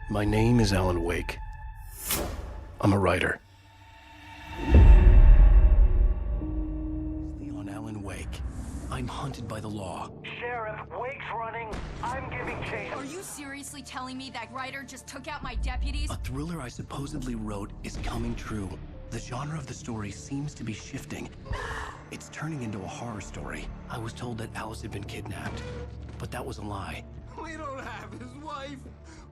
My name is Alanwake. I'm a writer. Leon Alanwake. I'm hunted by the law. Sheriff, Wake's running. I'm giving chase. Are you seriously telling me that writer just took out my deputies? A thriller I supposedly wrote is coming true. The genre of the story seems to be shifting. It's turning into a horror story. I was told that Alice had been kidnapped, but that was a lie. We don't have his wife.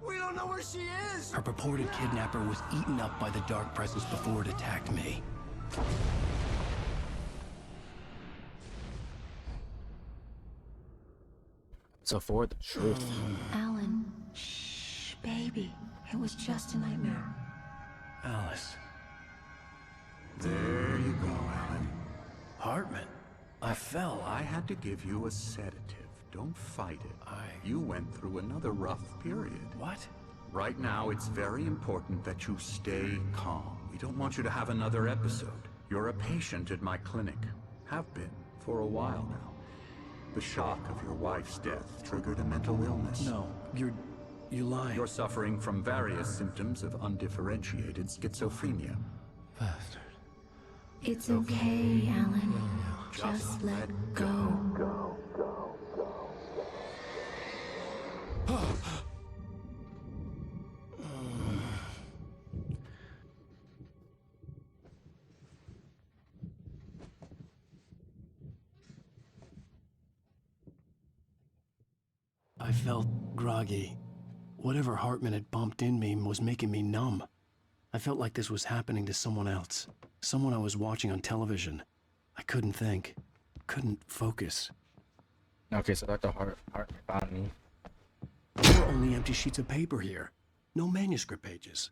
We don't know where she is. Her purported kidnapper was eaten up by the dark presence before it attacked me. So for the truth. Alan, shh, baby. It was just a nightmare. Alice. There you go, Alan. Hartman. I fell. I had to give you a sedative. Don't fight it. You went through another rough period. What? Right now, it's very important that you stay calm. We don't want you to have another episode. You're a patient at my clinic. Have been for a while now. The shock of your wife's death triggered a mental illness. No, you're lying. You're suffering from various symptoms of undifferentiated schizophrenia. Bastard. It's okay, Alan. Just let go. I felt groggy. Whatever Hartman had bumped in me was making me numb. I felt like this was happening to someone else. Someone I was watching on television. I couldn't think. Couldn't focus. Okay, so Dr. Hartman found me. There were only empty sheets of paper here. No manuscript pages.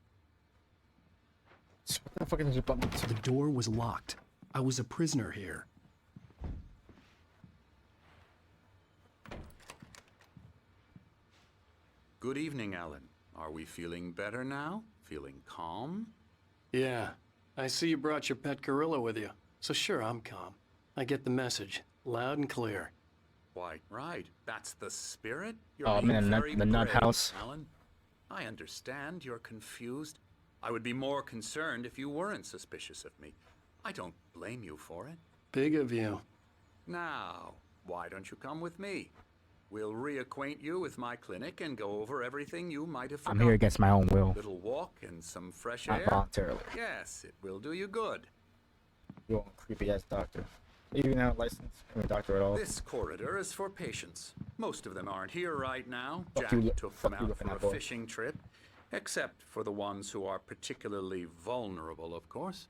So what the fuck did you bump into? The door was locked. I was a prisoner here. Good evening, Alan. Are we feeling better now? Feeling calm? Yeah. I see you brought your pet gorilla with you. So sure, I'm calm. I get the message. Loud and clear. Why, right. That's the spirit. You're Oh, I'm being in very the nut brave, house. Alan. I understand you're confused. I would be more concerned if you weren't suspicious of me. I don't blame you for it. Big of you. Now, why don't you come with me? We'll reacquaint you with my clinic and go over everything you might have I'm forgotten. here against my own will. Little walk and some fresh Not air. voluntarily. Yes, it will do you good. You old creepy ass doctor. You even have a license? I'm a doctor at all. This corridor is for patients. Most of them aren't here right now. Fuck Jack you, took fuck them you out looking for a at boy. fishing trip. Except for the ones who are particularly vulnerable, of course.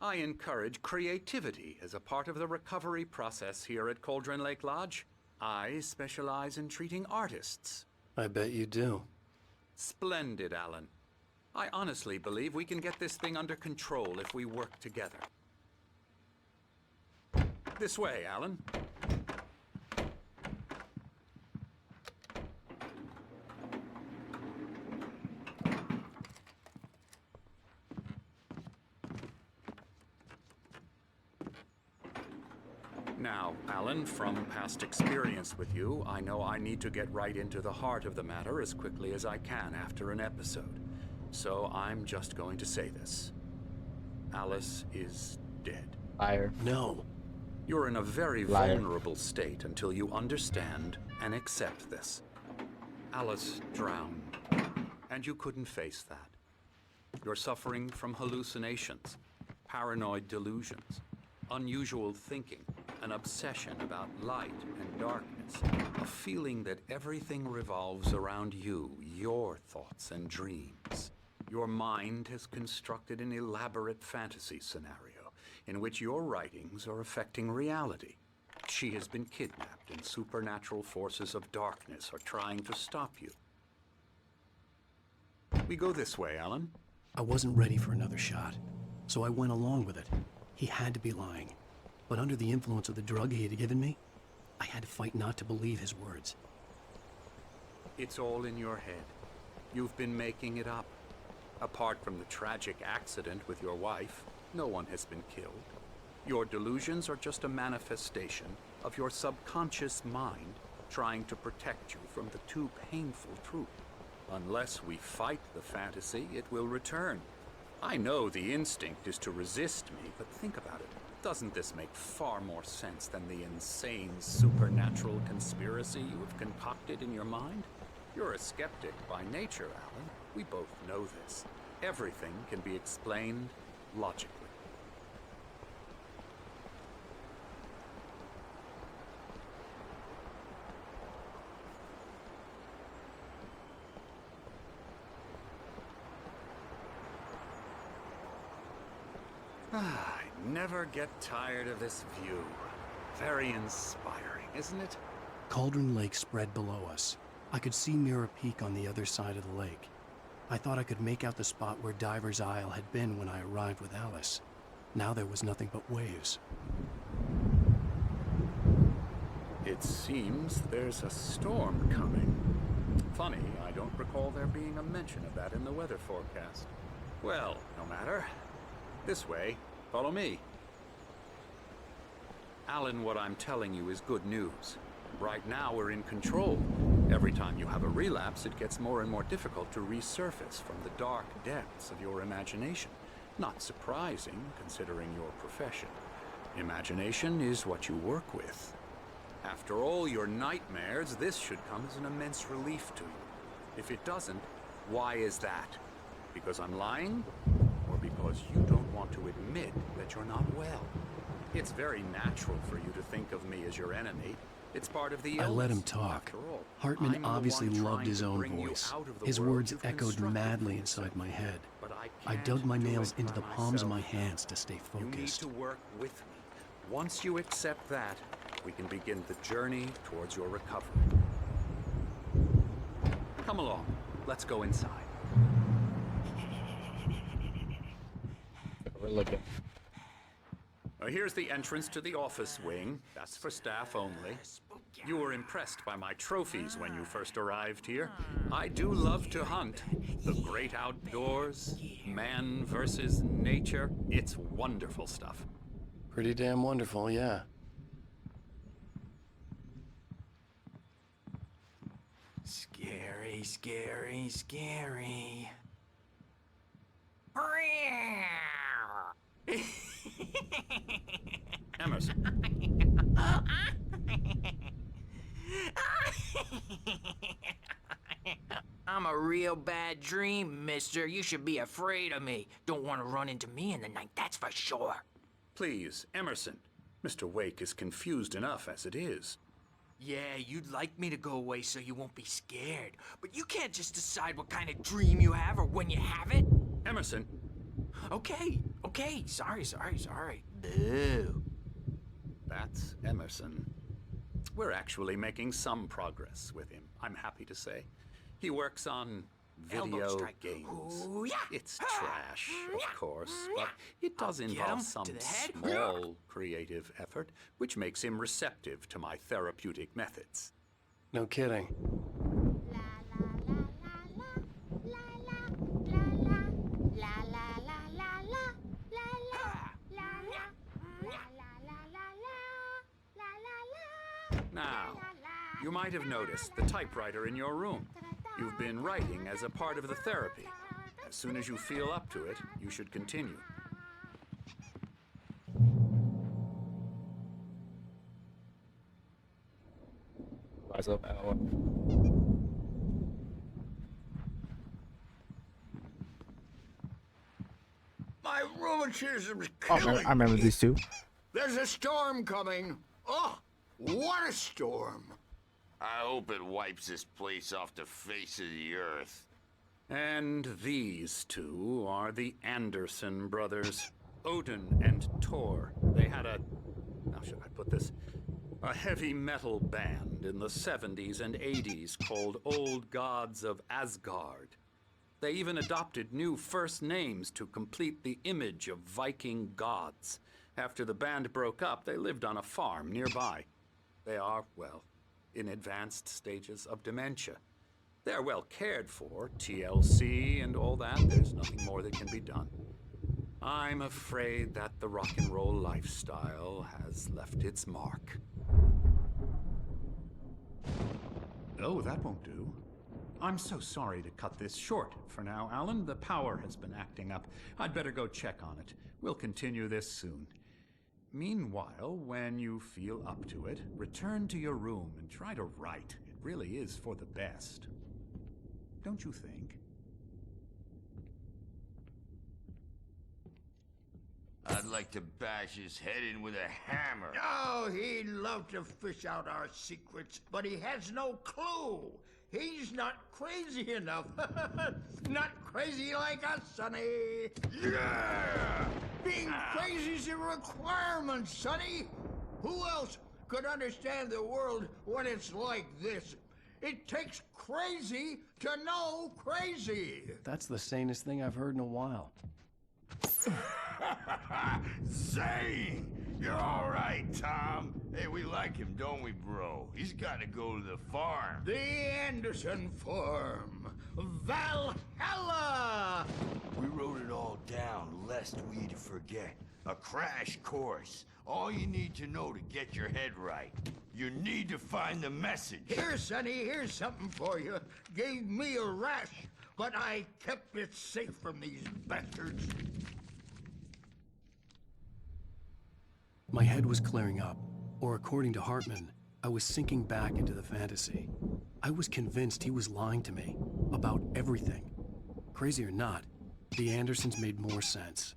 I encourage creativity as a part of the recovery process here at Cauldron Lake Lodge. I specialize in treating artists. I bet you do. Splendid, Alan. I honestly believe we can get this thing under control if we work together. This way, Alan. Now, Alan, from past experience with you, I know I need to get right into the heart of the matter as quickly as I can after an episode. So I'm just going to say this. Alice is dead. Liar. No. You're in a very Liar. vulnerable state until you understand and accept this. Alice drowned, and you couldn't face that. You're suffering from hallucinations, paranoid delusions, unusual thinking, an obsession about light and darkness, a feeling that everything revolves around you, your thoughts and dreams. Your mind has constructed an elaborate fantasy scenario in which your writings are affecting reality. She has been kidnapped and supernatural forces of darkness are trying to stop you. We go this way, Alan. I wasn't ready for another shot, so I went along with it. He had to be lying. But under the influence of the drug he had given me, I had to fight not to believe his words. It's all in your head. You've been making it up. Apart from the tragic accident with your wife, no one has been killed. Your delusions are just a manifestation of your subconscious mind trying to protect you from the too painful truth. Unless we fight the fantasy, it will return. I know the instinct is to resist me, but think about it. Doesn't this make far more sense than the insane supernatural conspiracy you have concocted in your mind? You're a skeptic by nature, Alan. We both know this. Everything can be explained logically. I never get tired of this view. Very inspiring, isn't it? Cauldron Lake spread below us. I could see Mirror Peak on the other side of the lake. I thought I could make out the spot where Diver's Isle had been when I arrived with Alice. Now there was nothing but waves. It seems there's a storm coming. Funny, I don't recall there being a mention of that in the weather forecast. Well, no matter. This way. Follow me. Alan, what I'm telling you is good news. Right now, we're in control. Every time you have a relapse, it gets more and more difficult to resurface from the dark depths of your imagination. Not surprising, considering your profession. Imagination is what you work with. After all your nightmares, this should come as an immense relief to you. If it doesn't, why is that? Because I'm lying? Or because you don't want to admit that you're not well? It's very natural for you to think of me as your enemy. It's part of the illness. I let him talk. After all, Hartman I'm the obviously one loved trying his to own bring you voice. out of the His world words you've echoed constructed madly for inside yourself. my head. But I can't dug my do nails it into by the palms of my myself. hands to stay You need focused. to work with me. Once you accept that, we can begin the journey towards your recovery. Come along. Let's go inside. We're looking. Here's the entrance to the office wing. That's for staff only. You were impressed by my trophies when you first arrived here. I do love to hunt. The great outdoors, man versus nature. It's wonderful stuff. Pretty damn wonderful, yeah. Scary, scary, scary. Emerson. I'm a real bad dream, mister. You should be afraid of me. Don't want to run into me in the night, that's for sure. Please, Emerson. Mr. Wake is confused enough as it is. Yeah, you'd like me to go away so you won't be scared. But you can't just decide what kind of dream you have or when you have it. Emerson. Okay. Sorry. Boo. That's Emerson. We're actually making some progress with him, I'm happy to say. He works on Elbow video strike. games. Ooh, yeah. It's trash, of course, but it does I'll get involve him some to the head. small creative effort, which makes him receptive to my therapeutic methods. No kidding. Now, you might have noticed the typewriter in your room. You've been writing as a part of the therapy. As soon as you feel up to it, you should continue. Rise up, Alan. My rheumatism's Oh, killing I remember me. these two. There's a storm coming. Oh, what a storm. I hope it wipes this place off the face of the earth. And these two are the Anderson brothers, Odin and Thor. They had how should I put this? A heavy metal band in the 70s and 80s called Old Gods of Asgard. They even adopted new first names to complete the image of Viking gods. After the band broke up, they lived on a farm nearby. They are, well, in advanced stages of dementia. They're well cared for, TLC and all that. There's nothing more that can be done. I'm afraid that the rock and roll lifestyle has left its mark. Oh, that won't do. I'm so sorry to cut this short for now, Alan. The power has been acting up. I'd better go check on it. We'll continue this soon. Meanwhile, when you feel up to it, return to your room and try to write. It really is for the best. Don't you think? I'd like to bash his head in with a hammer. Oh, he'd love to fish out our secrets, but he has no clue. He's not crazy enough. Not crazy like us, Sonny. Yeah! Being crazy's a requirement, Sonny. Who else could understand the world when it's like this? It takes crazy to know crazy. That's the sanest thing I've heard in a while. Zane! You're all right, Tom. Hey, we like him, don't we, bro? He's got to go to the farm. The Anderson Farm. Valhalla! We wrote it all down, lest we forget. A crash course. All you need to know to get your head right. You need to find the message. Here, Sonny, here's something for you. Gave me a rash, but I kept it safe from these bastards. My head was clearing up, or according to Hartman, I was sinking back into the fantasy. I was convinced he was lying to me about everything. Crazy or not, the Andersons made more sense.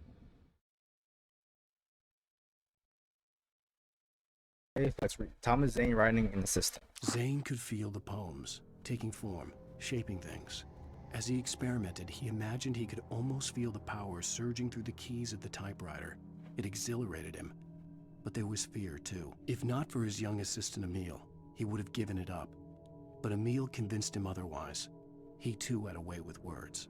Okay, let's read. Thomas Zane writing in the system. Zane could feel the poems, taking form, shaping things. As he experimented, he imagined he could almost feel the power surging through the keys of the typewriter. It exhilarated him. But there was fear, too. If not for his young assistant Emil, he would have given it up. But Emil convinced him otherwise. He, too, had a way with words.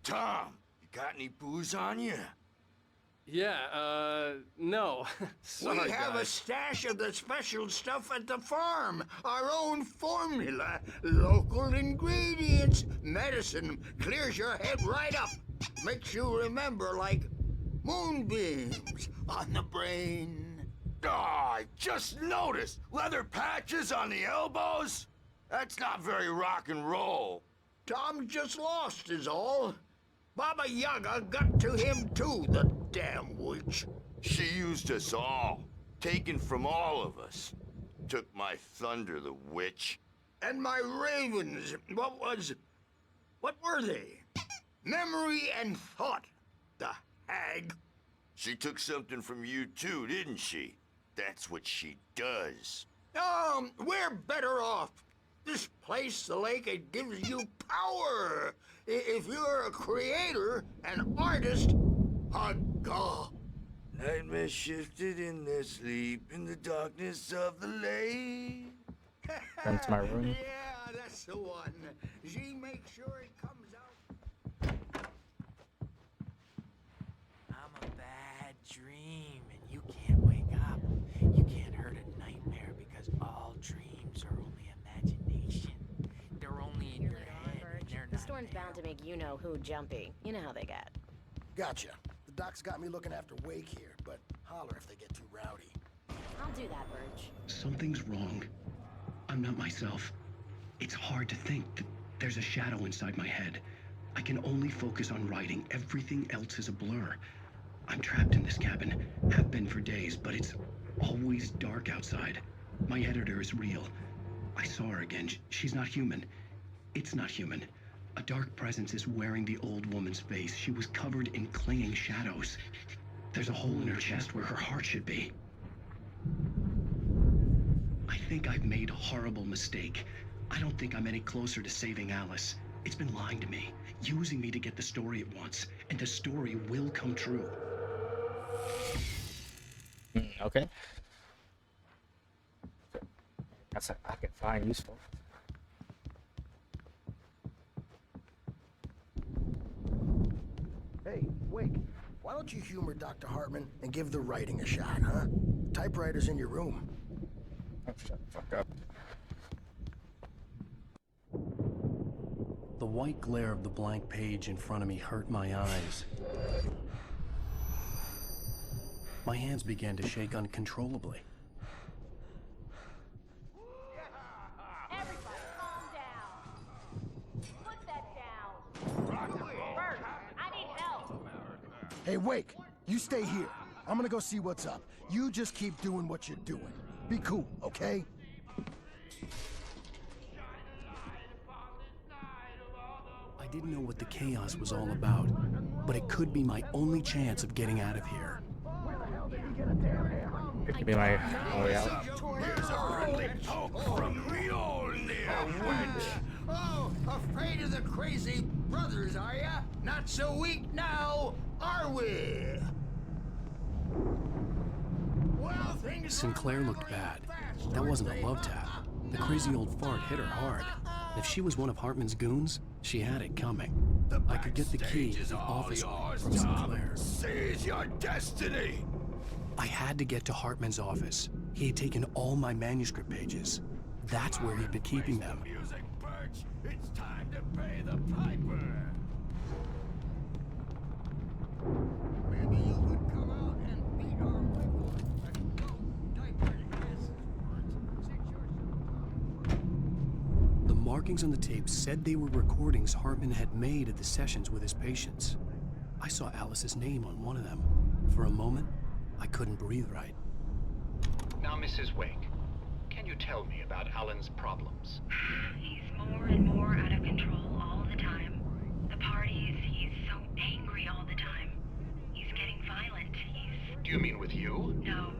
Tom, you got any booze on you? Yeah, no. Sorry, we have a stash of the special stuff at the farm. Our own formula. Local ingredients. Medicine clears your head right up. Makes you remember like moonbeams on the brain. Oh, I just noticed. Leather patches on the elbows? That's not very rock and roll. Tom just lost is all. Baba Yaga got to him too, the damn witch. She used us all. Taken from all of us. Took my thunder, the witch. And my ravens. What were they? Memory and thought, the hag. She took something from you too, didn't she? That's what she does. We're better off. This place, the lake, it gives you power. If you're a creator, an artist, a god. Nightmare shifted in their sleep in the darkness of the lake. Come to my room. Yeah, that's the one. She makes sure it comes out. I'm a bad dream, and you can't wake up. You can't hurt a nightmare because all dreams are only imagination. They're only in your head, and they're The not storm's there. bound to make you-know-who jumpy. You know how they get. Gotcha. The doc's got me looking after Wake here, but holler if they get too rowdy. I'll do that, Birch. Something's wrong. I'm not myself. It's hard to think that there's a shadow inside my head. I can only focus on writing. Everything else is a blur. I'm trapped in this cabin. Have been for days, but it's always dark outside. My editor is real. I saw her again. She's not human. It's not human. A dark presence is wearing the old woman's face. She was covered in clinging shadows. There's a hole in her chest where her heart should be. I think I've made a horrible mistake. I don't think I'm any closer to saving Alice. It's been lying to me, using me to get the story it wants, and the story will come true. Okay. That's what I can find useful. Hey, Wake, why don't you humor Dr. Hartman and give the writing a shot, huh? Typewriter's in your room. Oh, shut the fuck up. The white glare of the blank page in front of me hurt my eyes. My hands began to shake uncontrollably. Everybody, calm down. Put that down. Bert, I need help. Hey, Wake, you stay here. I'm gonna go see what's up. You just keep doing what you're doing. Be cool, okay? I didn't know what the chaos was all about, but it could be my only chance of getting out of here. It could be my way out. Here's a friendly poke from Mjolnir, wench. Oh, afraid of the crazy brothers, are ya? Not so weak now, are we? Well, things Sinclair looked bad. That wasn't a love tap. The crazy old fart hit her hard. If she was one of Hartman's goons, she had it coming. I could get the key to the office from Sinclair. Seize your destiny! I had to get to Hartman's office. He had taken all my manuscript pages. That's where he'd been keeping them. Music, Birch! It's time to pay the piper! Maybe you could come out and beat our record. Diaper, yes. The markings on the tape said they were recordings Hartman had made at the sessions with his patients. I saw Alice's name on one of them. For a moment, I couldn't breathe right. Now, Mrs. Wake, can you tell me about Alan's problems? He's more and more out of control all the time. The parties, he's so angry all the time. He's getting violent. Do you mean with you? No,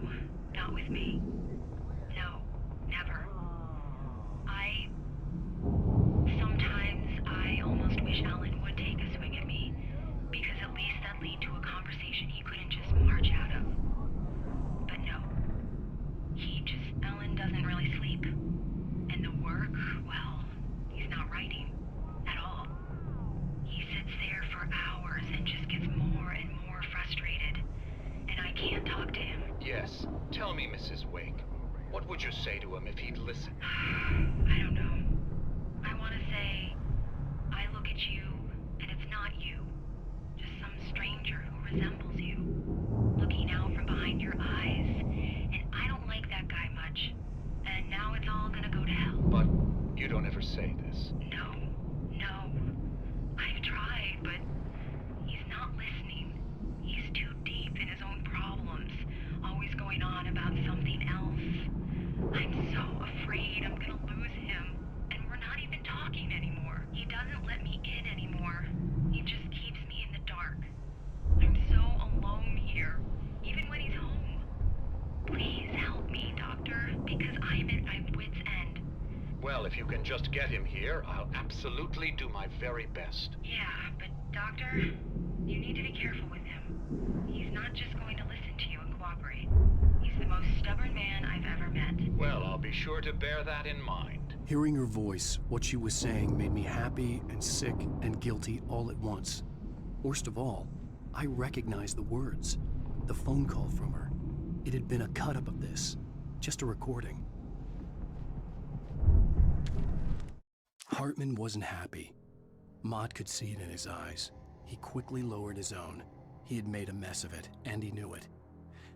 not with me. No, never. Sometimes I almost wish Alan would take a swing at me, because at least that'd lead to a conversation he couldn't just march out of. But no. Alan doesn't really sleep. And the work, well, he's not writing at all. He sits there for hours and just gets more and more frustrated. And I can't talk to him. Yes. Tell me, Mrs. Wake. What would you say to him if he'd listen? I don't know. I want to say, I look at you, and it's not you. Just some stranger who resembles you. Looking out from behind your eyes, and I don't like that guy much. And now it's all gonna go to hell. But you don't ever say this. No. I've tried, but he's not listening. He's too deep in his own problems, always going on about something else. I'm so afraid I'm gonna lose him, and we're not even talking anymore. He doesn't let me in anymore. He just keeps me in the dark. I'm so alone here, even when he's home. Please help me, Doctor, because I'm at my wit's end. Well, if you can just get him here, I'll absolutely do my very best. Yeah, but Doctor, you need to be careful with him. He's not just going to listen to you and cooperate. He's the most stubborn man I've ever met. Well, I'll be sure to bear that in mind. Hearing her voice, what she was saying made me happy and sick and guilty all at once. Worst of all, I recognized the words. The phone call from her. It had been a cut-up of this. Just a recording. Hartman wasn't happy. Maude could see it in his eyes. He quickly lowered his own. He had made a mess of it, and he knew it.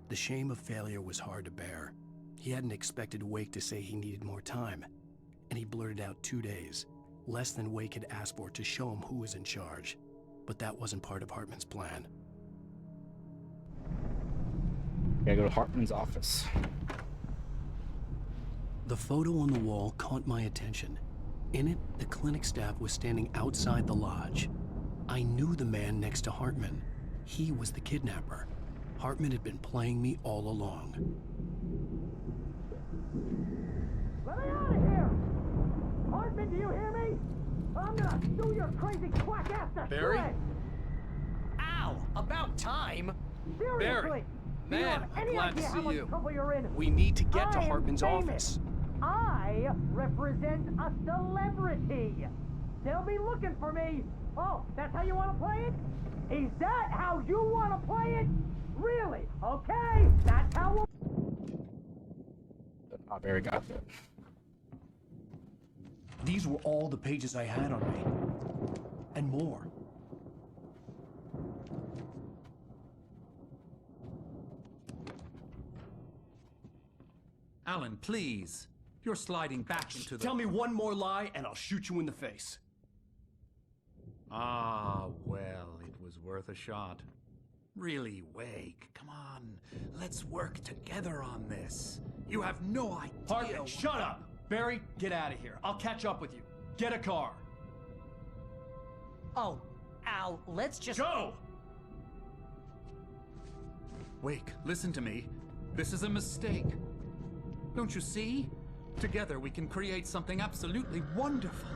The shame of failure was hard to bear. He hadn't expected Wake to say he needed more time, and he blurted out 2 days, less than Wake had asked for to show him who was in charge. But that wasn't part of Hartman's plan. Gotta go to Hartman's office. The photo on the wall caught my attention. In it, the clinic staff was standing outside the lodge. I knew the man next to Hartman. He was the kidnapper. Hartman had been playing me all along. Let me out of here! Hartman, do you hear me? I'm gonna sue your crazy quack ass to Barry? shreds! Ow! About time! Seriously! Barry! Do you Man, have I'm any glad idea to how see much you. trouble you're in? We need to get to I am Hartman's famous. office. I represent a celebrity. They'll be looking for me. Oh, that's how you want to play it? Is that how you want to play it? Really? Okay, that's how we'll... Oh, Barry got that. These were all the pages I had on me. and more. Alan, please. You're sliding back into the... Tell me one more lie and I'll shoot you in the face. Ah, well, it was worth a shot. Really, Wake, come on. Let's work together on this. You have no idea... Hartman, shut up! Barry, get out of here. I'll catch up with you. Get a car. Oh, Al, let's just... Go! Wake, listen to me. This is a mistake. Don't you see? Together we can create something absolutely wonderful.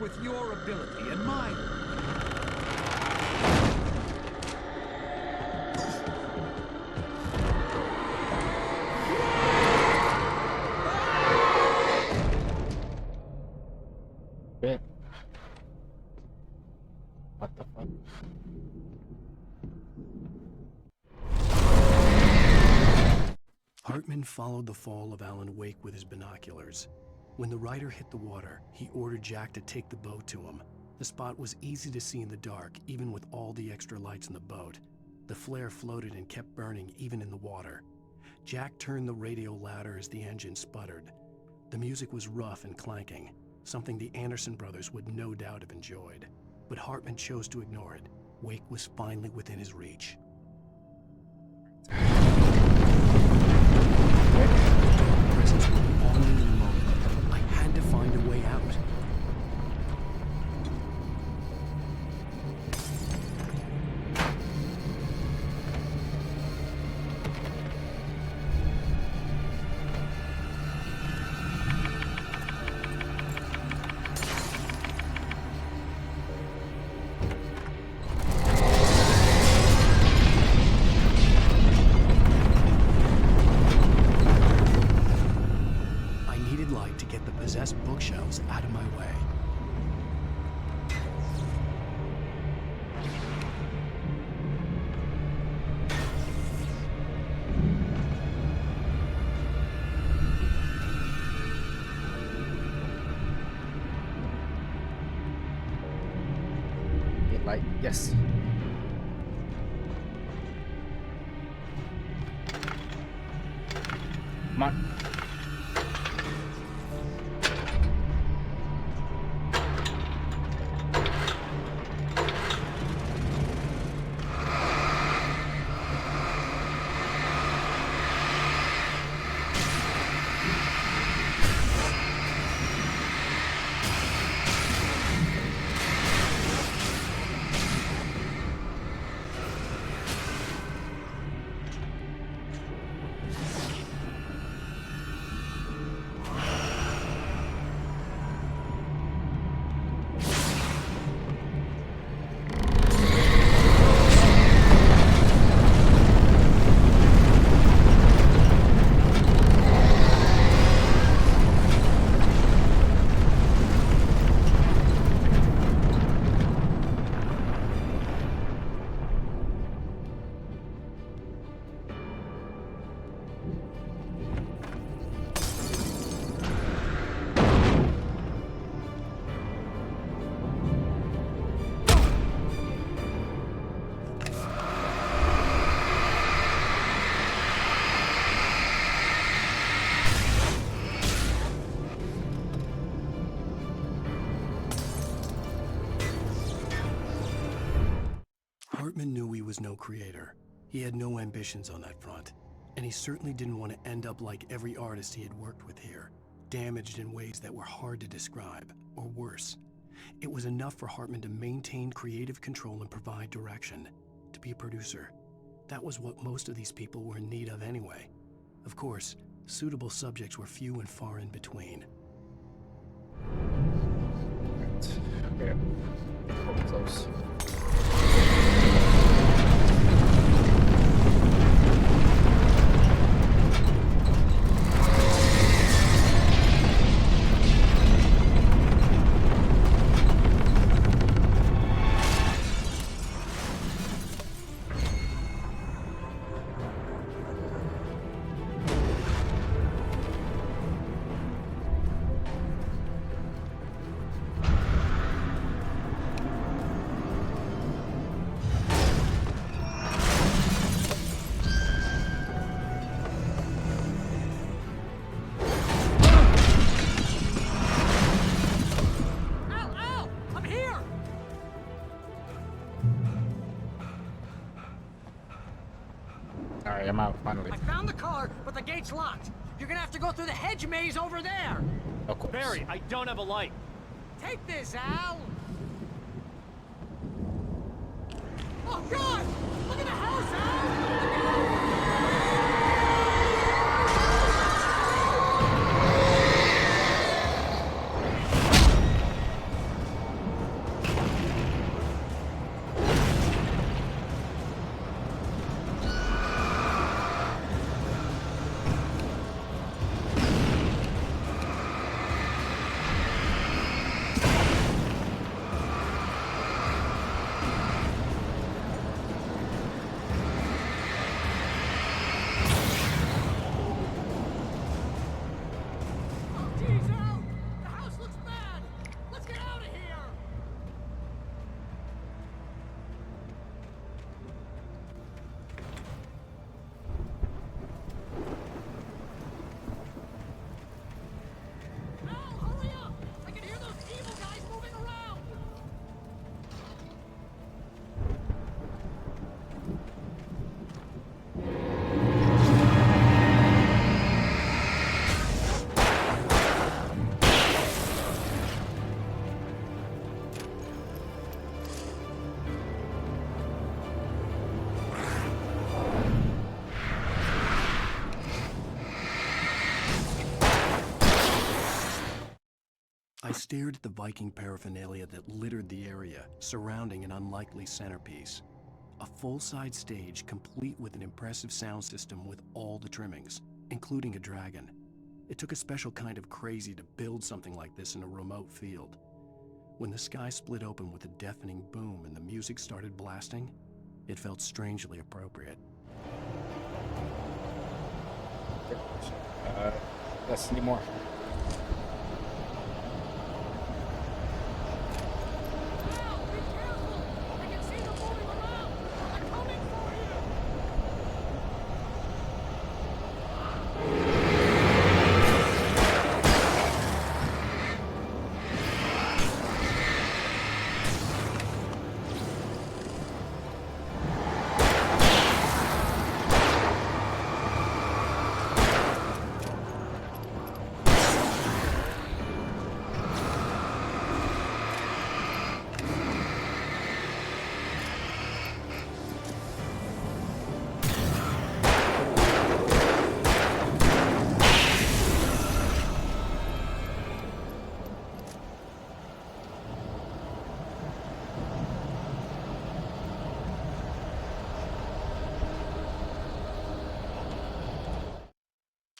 With your ability and mine. Shit. What the fuck? Hartman followed the fall of Alan Wake with his binoculars. When the rider hit the water, he ordered Jack to take the boat to him. The spot was easy to see in the dark, even with all the extra lights in the boat. The flare floated and kept burning even in the water. Jack turned the radio louder as the engine sputtered. The music was rough and clanking, something the Anderson brothers would no doubt have enjoyed. But Hartman chose to ignore it. Wake was finally within his reach. Presence was on me in the moment. I had to find a way out. Bookshelves out of my way. Light, yes. Come on. Hartman knew he was no creator. He had no ambitions on that front, and he certainly didn't want to end up like every artist he had worked with here, damaged in ways that were hard to describe, or worse. It was enough for Hartman to maintain creative control and provide direction, to be a producer. That was what most of these people were in need of anyway. Of course, suitable subjects were few and far in between. Okay. Close. Alright, I'm out, finally. I found the car, but the gate's locked. You're gonna have to go through the hedge maze over there. Of course. Barry, I don't have a light. Take this, Al. Oh, God! Look at the house, Al! I stared at the Viking paraphernalia that littered the area, surrounding an unlikely centerpiece. A full-size stage complete with an impressive sound system with all the trimmings, including a dragon. It took a special kind of crazy to build something like this in a remote field. When the sky split open with a deafening boom and the music started blasting, it felt strangely appropriate. Let's see more.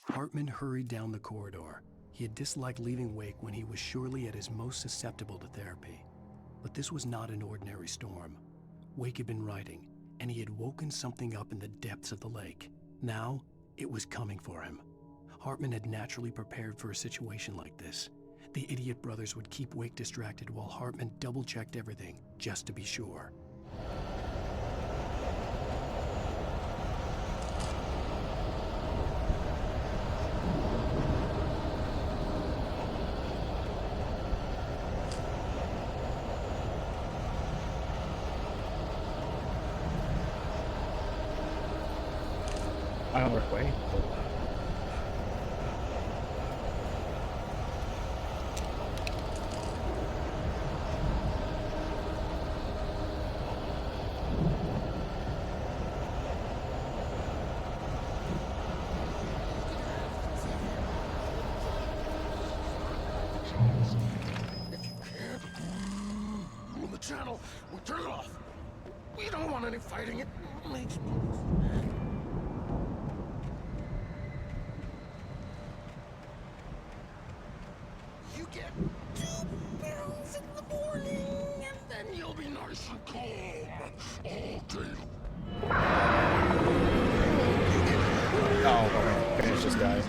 Hartman hurried down the corridor. He had disliked leaving Wake when he was surely at his most susceptible to therapy. But this was not an ordinary storm. Wake had been writing, and he had woken something up in the depths of the lake. Now, it was coming for him. Hartman had naturally prepared for a situation like this. The idiot brothers would keep Wake distracted while Hartman double-checked everything, just to be sure. I don't work way. Move the channel. We'll turn it off. We don't want any fighting. It makes me... You get 2 pills in the morning, and then you'll be nice and calm all day. Oh, we're gonna finish this guy.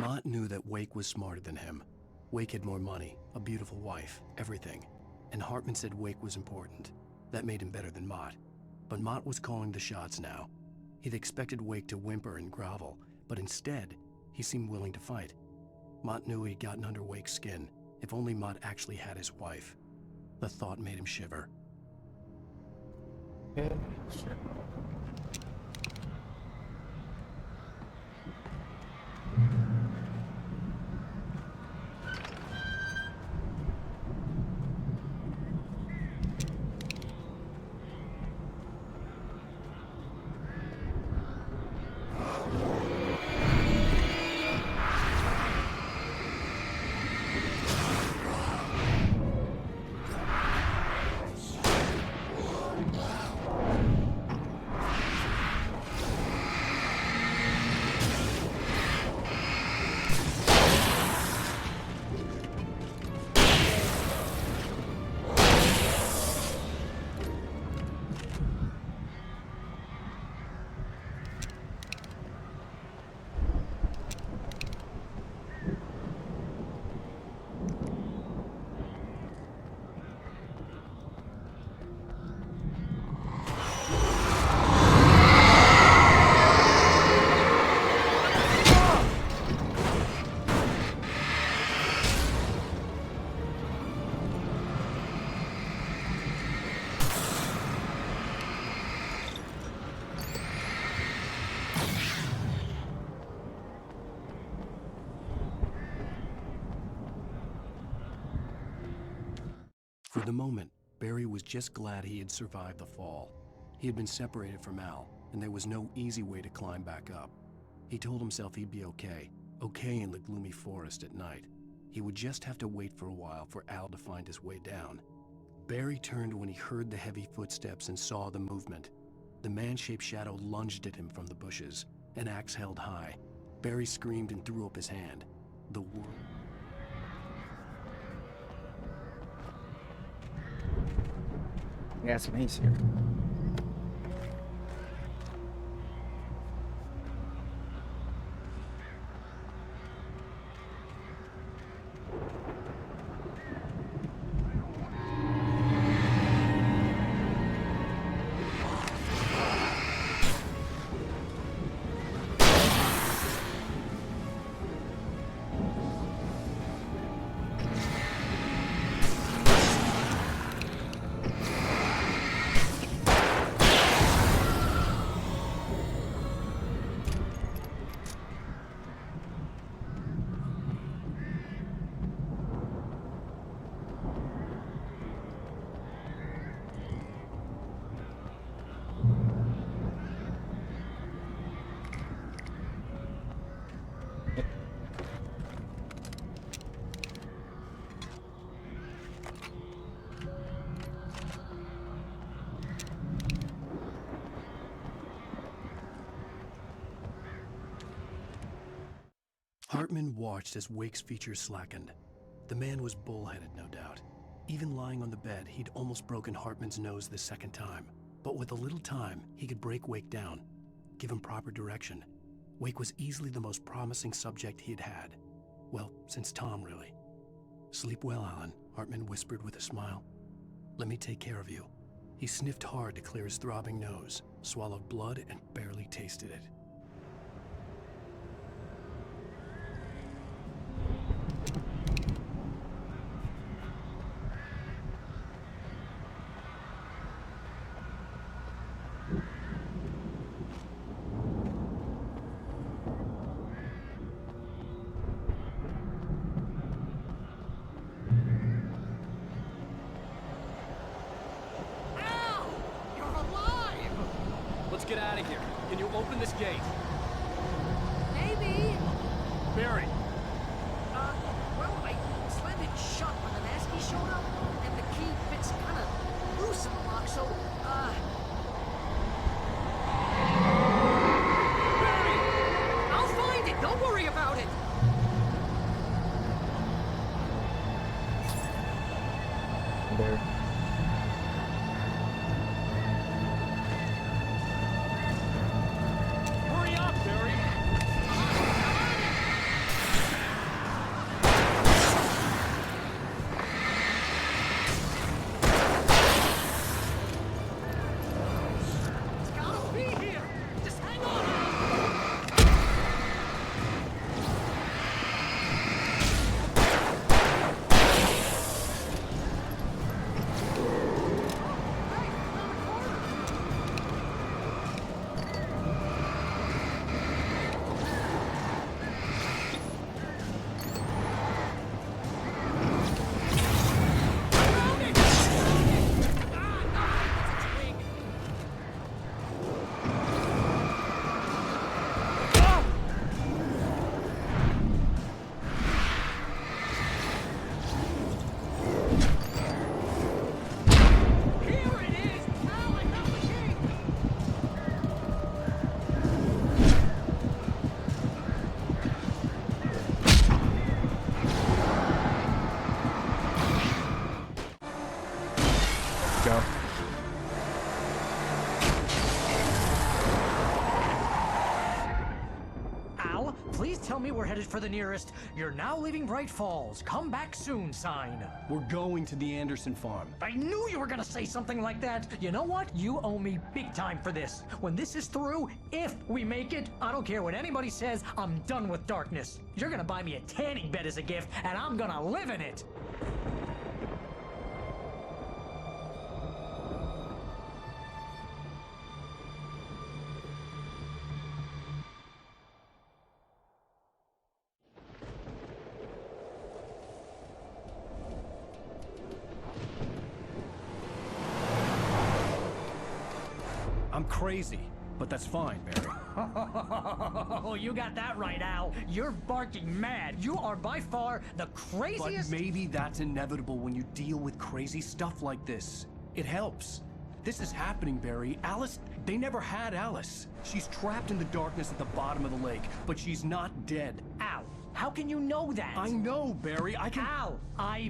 Mott knew that Wake was smarter than him. Wake had more money, a beautiful wife, everything. And Hartman said Wake was important. That made him better than Mott. But Mott was calling the shots now. He'd expected Wake to whimper and grovel, but instead, he seemed willing to fight. Mott knew he'd gotten under Wake's skin. If only Mott actually had his wife. The thought made him shiver. Yeah, sure. For the moment, Barry was just glad he had survived the fall. He had been separated from Al, and there was no easy way to climb back up. He told himself he'd be okay in the gloomy forest at night. He would just have to wait for a while for Al to find his way down. Barry turned when he heard the heavy footsteps and saw the movement. The man-shaped shadow lunged at him from the bushes, an axe held high. Barry screamed and threw up his hand. The world... Yeah, some ace here. Hartman watched as Wake's features slackened. The man was bullheaded, no doubt. Even lying on the bed, he'd almost broken Hartman's nose the second time. But with a little time, he could break Wake down, give him proper direction. Wake was easily the most promising subject he had had. Well, since Tom, really. "Sleep well, Alan," Hartman whispered with a smile. "Let me take care of you." He sniffed hard to clear his throbbing nose, swallowed blood, and barely tasted it. Get out of here. Can you open this gate? Maybe. Barry! Well, I slammed it shut when the Nasty showed up, and the key fits kind of loose in the lock, so, Barry! I'll find it! Don't worry about it! There. Go. Al, please tell me we're headed for the nearest "You're now leaving Bright Falls. Come back soon" sign. We're going to the Anderson farm. I knew you were gonna say something like that. You know what? You owe me big time for this. When this is through, if we make it, I don't care what anybody says, I'm done with darkness. You're gonna buy me a tanning bed as a gift, and I'm gonna live in it. I'm crazy, but that's fine, Barry. Oh, you got that right, Al. You're barking mad. You are by far the craziest. But maybe that's inevitable when you deal with crazy stuff like this. It helps. This is happening, Barry. Alice, they never had Alice. She's trapped in the darkness at the bottom of the lake, but she's not dead. Al, how can you know that? I know, Barry. I can... Al,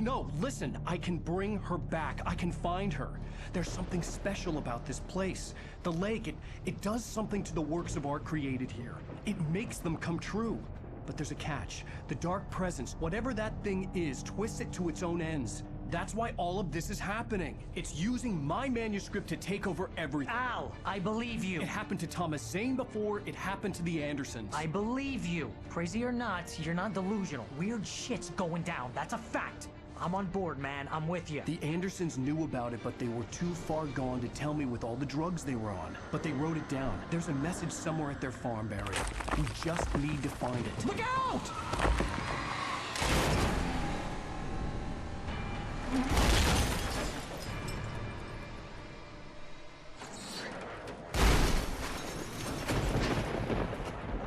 No, listen. I can bring her back. I can find her. There's something special about this place. The lake, it does something to the works of art created here. It makes them come true. But there's a catch. The dark presence, whatever that thing is, twists it to its own ends. That's why all of this is happening. It's using my manuscript to take over everything. Al, I believe you. It happened to Thomas Zane before, it happened to the Andersons. I believe you. Crazy or not, you're not delusional. Weird shit's going down. That's a fact. I'm on board, man. I'm with you. The Andersons knew about it, but they were too far gone to tell me with all the drugs they were on. But they wrote it down. There's a message somewhere at their farm, Barry. We just need to find it. Look out!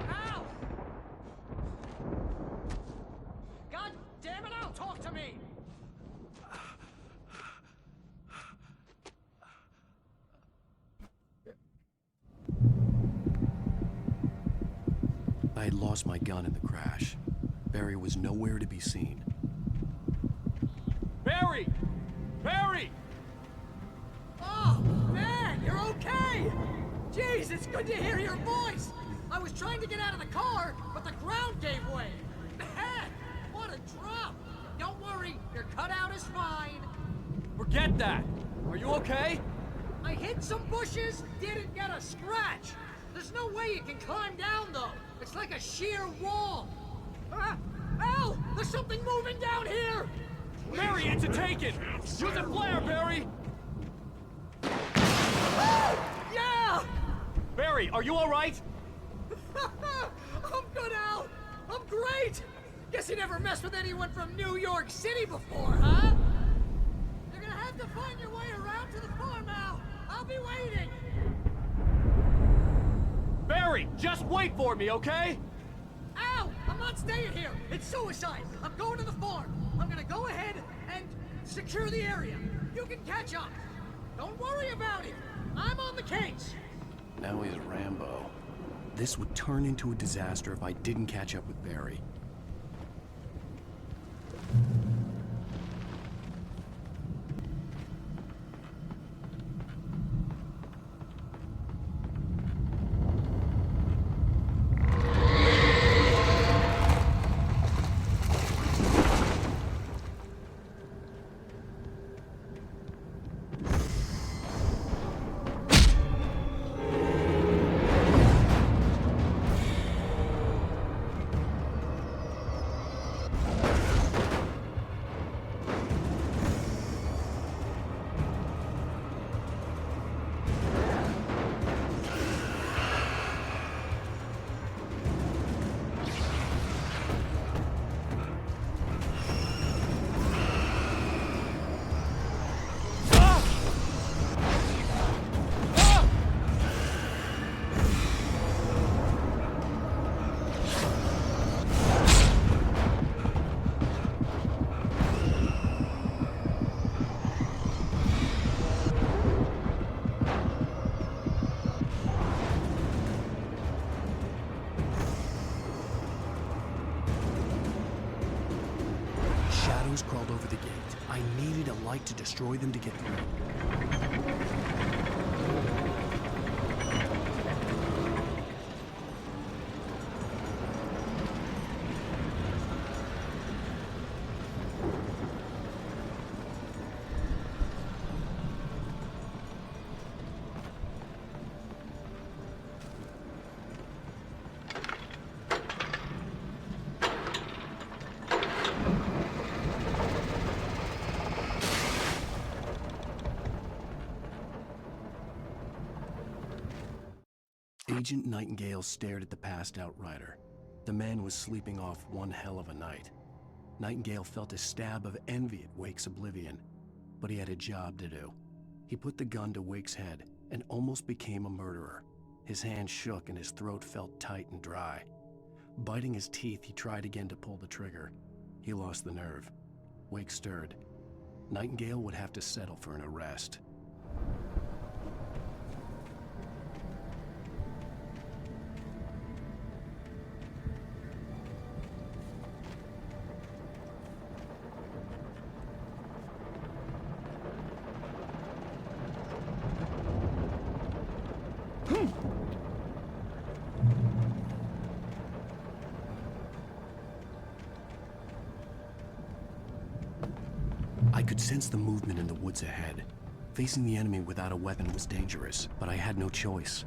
Al! God damn it, Al, talk to me! I had lost my gun in the crash. Barry was nowhere to be seen. Barry! Barry! Oh, man, you're okay! Jeez, it's good to hear your voice! I was trying to get out of the car, but the ground gave way. Man, what a drop! Don't worry, your cutout is fine. Forget that! Are you okay? I hit some bushes, didn't get a scratch. There's no way you can climb down, though. It's like a sheer wall. Al, there's something moving down here! Barry, it's a take-it! Use a flare, Barry! Yeah! Barry, are you alright? I'm good, Al. I'm great. Guess you never messed with anyone from New York City before, huh? You're gonna have to find your way around to the farm, Al. I'll be waiting. Barry, just wait for me, okay? Al, I'm not staying here. It's suicide. I'm going to the farm. I'm gonna go ahead and secure the area. You can catch up. Don't worry about it. I'm on the case. Now he's Rambo. This would turn into a disaster if I didn't catch up with Barry. Shadows crawled over the gate. I needed a light to destroy them to get through. Agent Nightingale stared at the passed-out rider. The man was sleeping off one hell of a night. Nightingale felt a stab of envy at Wake's oblivion, but he had a job to do. He put the gun to Wake's head and almost became a murderer. His hand shook and his throat felt tight and dry. Biting his teeth, he tried again to pull the trigger. He lost the nerve. Wake stirred. Nightingale would have to settle for an arrest. I could sense the movement in the woods ahead. Facing the enemy without a weapon was dangerous, but I had no choice.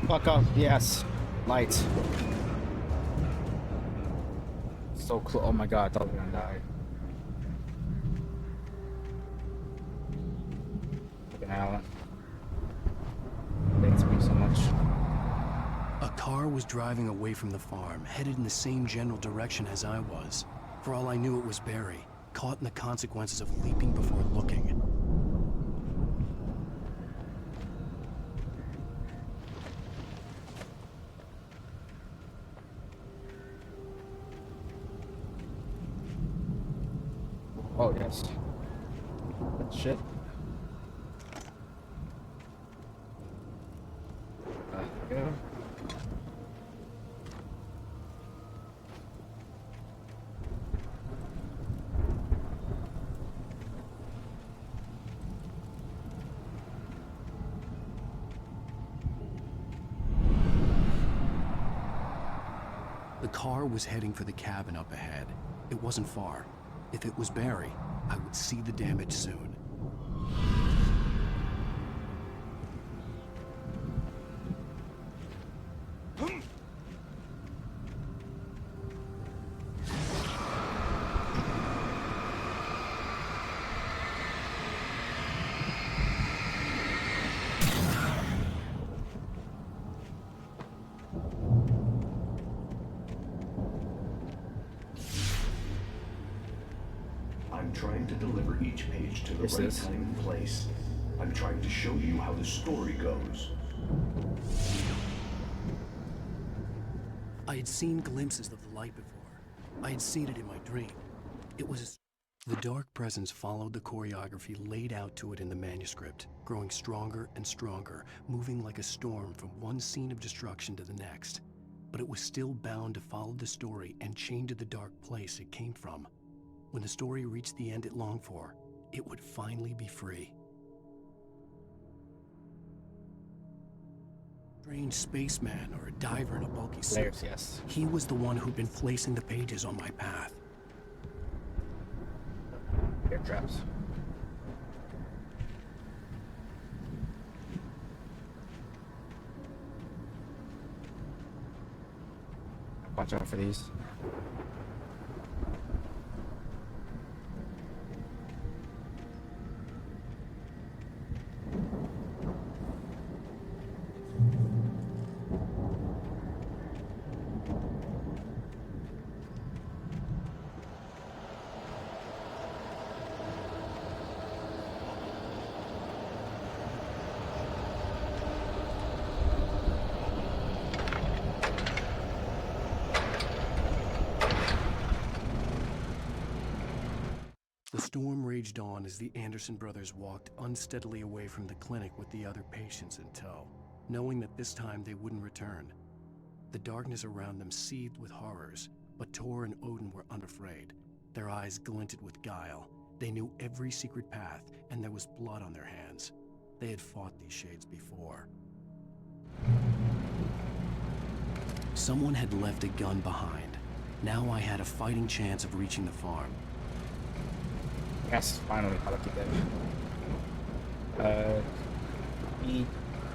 Fuck up, yes. Light. So close. Oh my god, I thought we were gonna die. Fucking Alan. Thanks me so much. A car was driving away from the farm, headed in the same general direction as I was. For all I knew, it was Barry, caught in the consequences of leaping before looking. Oh, yes. Shit. Yeah. The car was heading for the cabin up ahead. It wasn't far. If it was Barry, I would see the damage soon. I'm trying to deliver each page to the right time and place. I'm trying to show you how the story goes. I had seen glimpses of the light before. I had seen it in my dream. It was the dark presence followed the choreography laid out to it in the manuscript, growing stronger and stronger, moving like a storm from one scene of destruction to the next. But it was still bound to follow the story and chained to the dark place it came from. When the story reached the end it longed for, it would finally be free. Strange spaceman or a diver in a bulky suit. Yes. He was the one who'd been placing the pages on my path. Air traps. Watch out for these. storm raged on as the Anderson brothers walked unsteadily away from the clinic with the other patients in tow, knowing that this time they wouldn't return. The darkness around them seethed with horrors, but Tor and Odin were unafraid. Their eyes glinted with guile. They knew every secret path, and there was blood on their hands. They had fought these shades before. Someone had left a gun behind. Now I had a fighting chance of reaching the farm. Yes, finally, I'll keep that.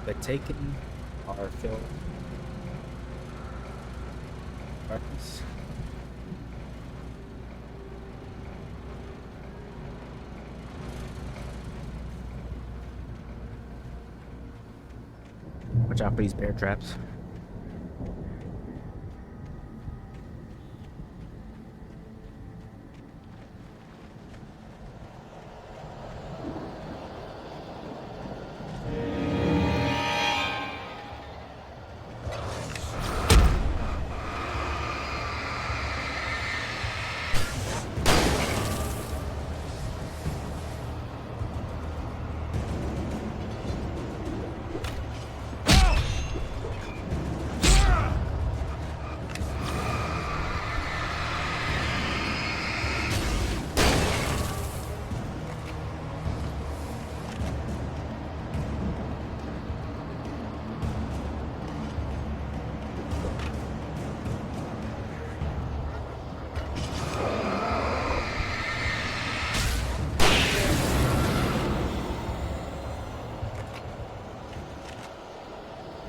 The taken are filled. Darkness. Watch out for these bear traps.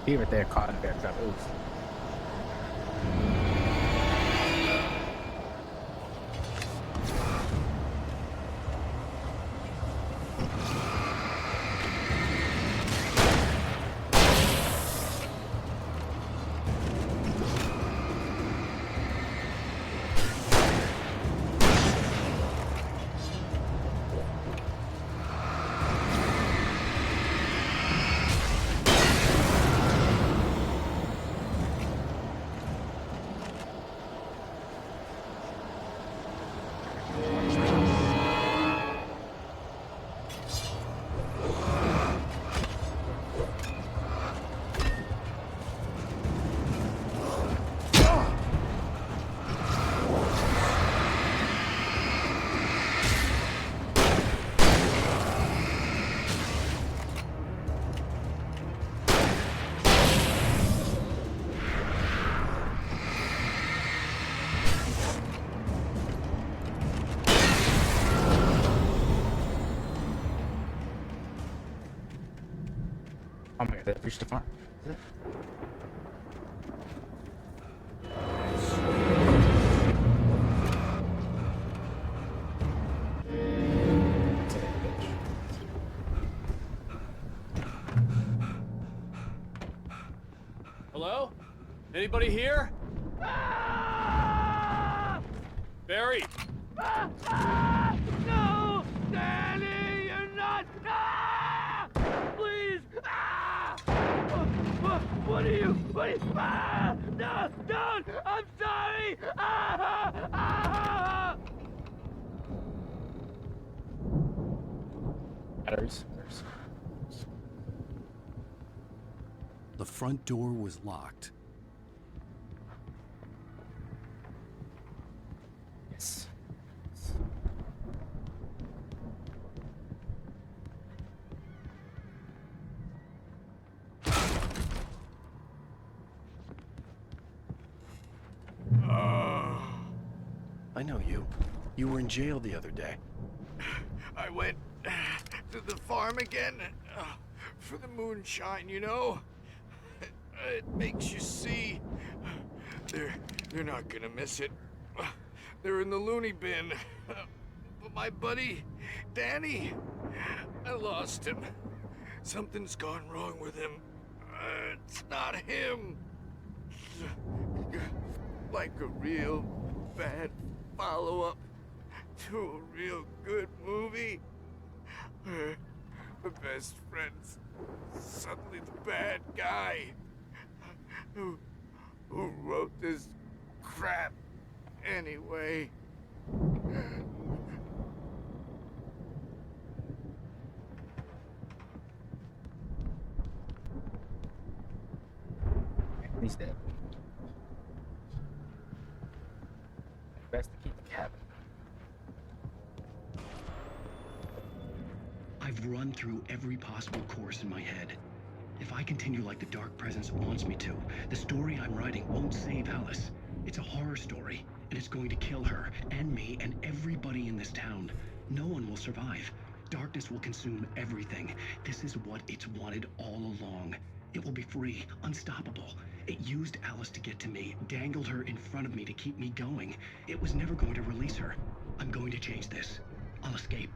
He right there caught in a bear trap. Oof. Oh my god, they reached the farm. Is it? Hello? Anybody here? Barry! No! Danny, you're not! Please! What are you? No! Don't! I'm sorry! Batteries. The front door was locked. Yes. I know you. You were in jail the other day. I went to the farm again for the moonshine, you know? It makes you see. They're not gonna miss it. They're in the loony bin. But my buddy, Danny, I lost him. Something's gone wrong with him. It's not him. Like a real bad follow-up to a real good movie. The best friend's suddenly the bad guy. Who wrote this crap anyway? He's dead. Best to keep the cabin. I've run through every possible course in my head. If I continue like the Dark Presence wants me to, the story I'm writing won't save Alice. It's a horror story, and it's going to kill her, and me, and everybody in this town. No one will survive. Darkness will consume everything. This is what it's wanted all along. It will be free, unstoppable. It used Alice to get to me, dangled her in front of me to keep me going. It was never going to release her. I'm going to change this. I'll escape.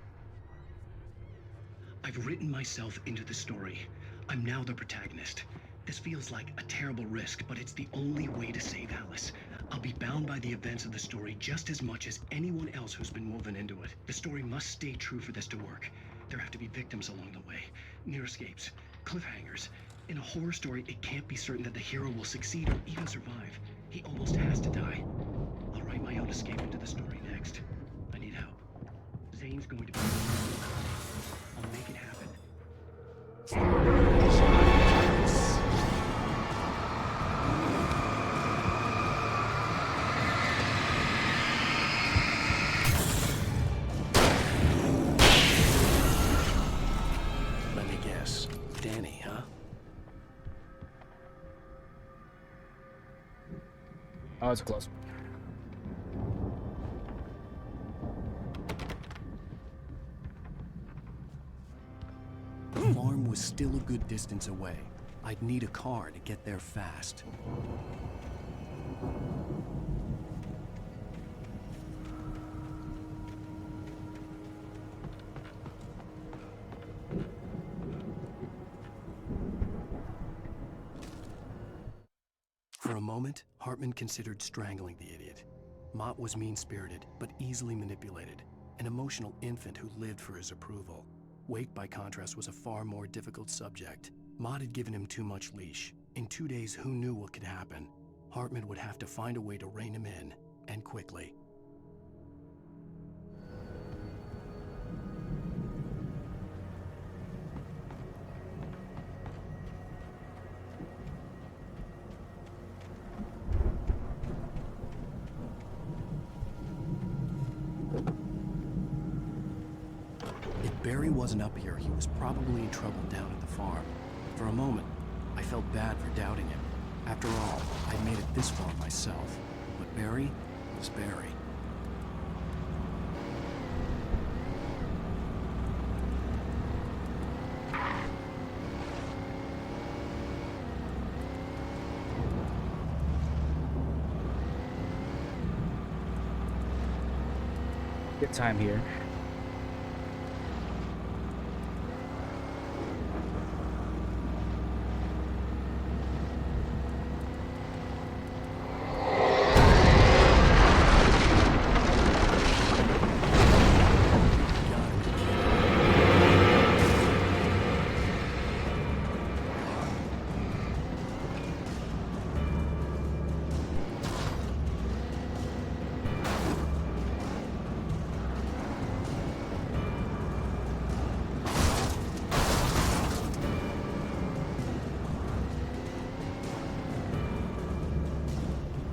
I've written myself into the story. I'm now the protagonist. This feels like a terrible risk, but it's the only way to save Alice. I'll be bound by the events of the story just as much as anyone else who's been woven into it. The story must stay true for this to work. There have to be victims along the way, near escapes, cliffhangers. In a horror story, it can't be certain that the hero will succeed or even survive. He almost has to die. I'll write my own escape into the story next. I need help. Zane's going to be... I'll make it happen. Let me guess. Danny, huh? Oh, it's close. The farm was still a good distance away. I'd need a car to get there fast. For a moment, Hartman considered strangling the idiot. Mott was mean-spirited, but easily manipulated, an emotional infant who lived for his approval. Wake, by contrast, was a far more difficult subject. Mott had given him too much leash. In 2 days, who knew what could happen? Hartman would have to find a way to rein him in, and quickly. Barry wasn't up here, he was probably in trouble down at the farm. For a moment, I felt bad for doubting him. After all, I'd made it this far myself. But Barry was Barry. Good time here.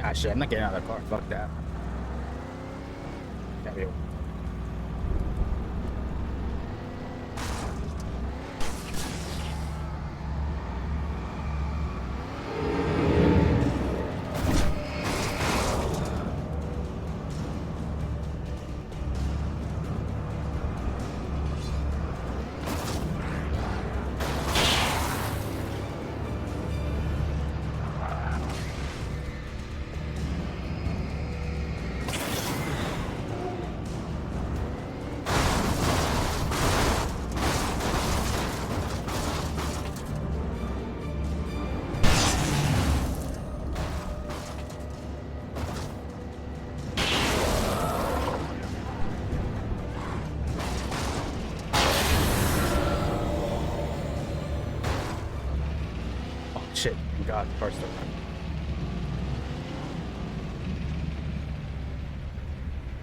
Ah, shit, I'm not getting out of the car. Fuck that. Can't be. Shit, God, first of all.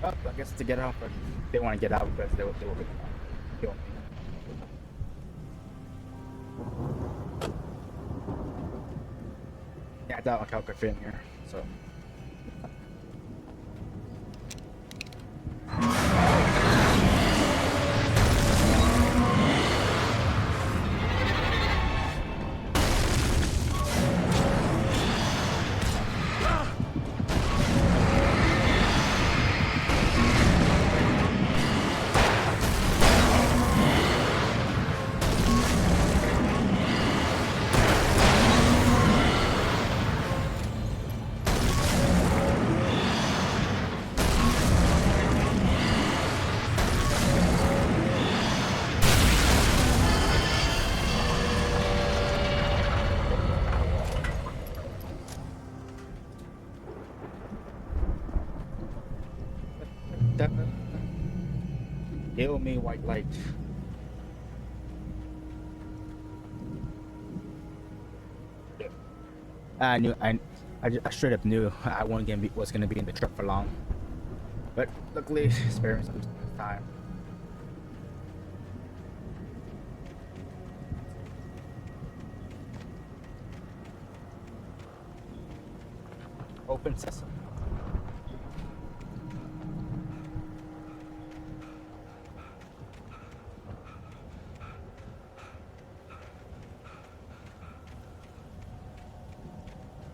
Oh, I guess to get out, but they want to get out because they will kill me. Yeah, I doubt my calc could fit in here, so. Heal me, white light. I straight up knew I was gonna be in the truck for long, but luckily, spare me some time. Open sesame.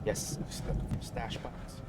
Yes, stash box.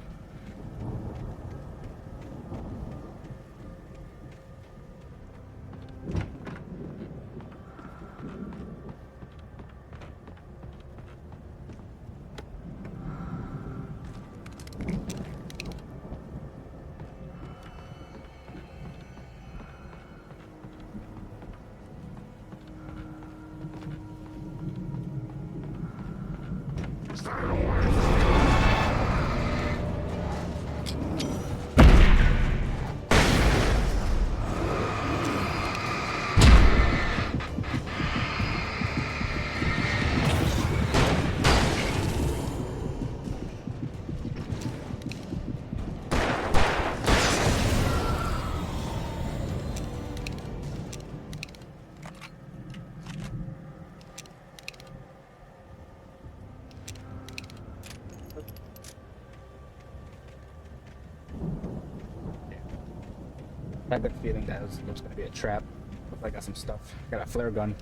I had a good feeling that it was going to be a trap. Looks like I got some stuff. Got a flare gun.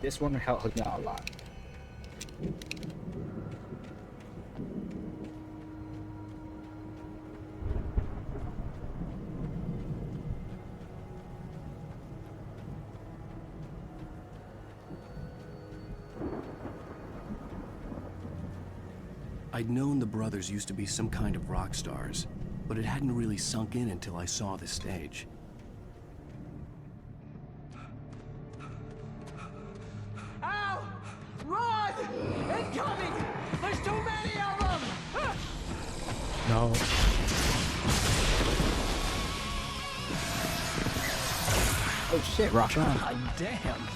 This one helped me out a lot. I'd known the brothers used to be some kind of rock stars, but it hadn't really sunk in until I saw the stage. Ow! Run! Incoming! There's too many of them! No. Oh shit, rock on. God damn.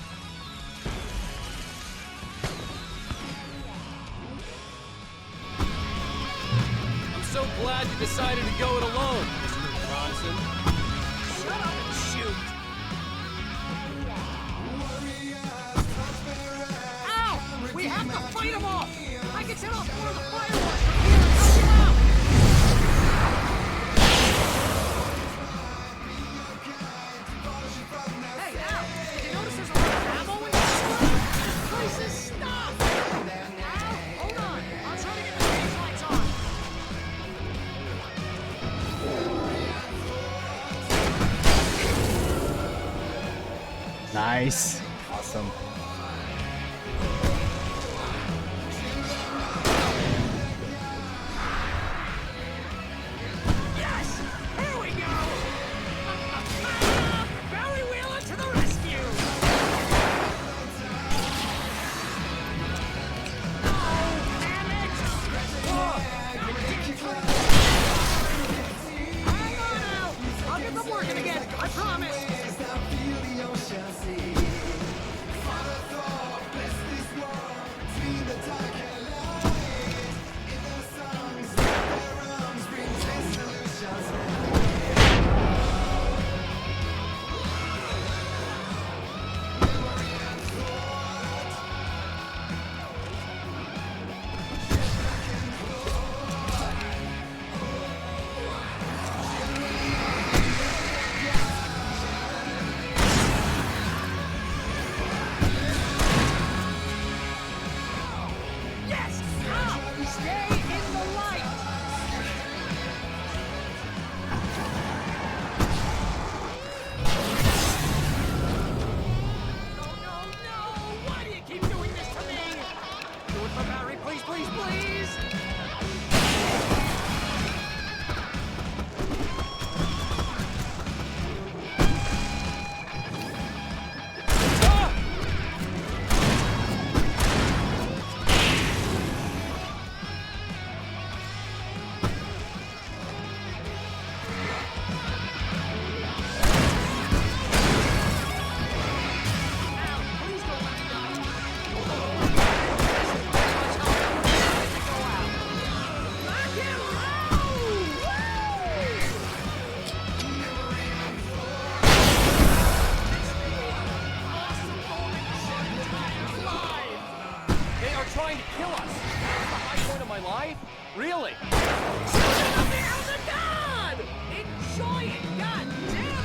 So glad you decided to go it alone, Mr. Bronson. Shut up and shoot! Ow! We have to fight them off! I can set off more of the fireworks from here and help you out! Hey, Al! Did you notice there's a lot of ammo in this one? This place is stuffed! Al, hold on! I'll try to get the stage lights on! Nice. Awesome. Yes! Here we go! Barry Wheeler to the rescue! Oh, damn it! Hang on now! I'll get them working again, I promise! trying to kill us. That's the high point of my life? Really? How's it done? Enjoy it, god damn it!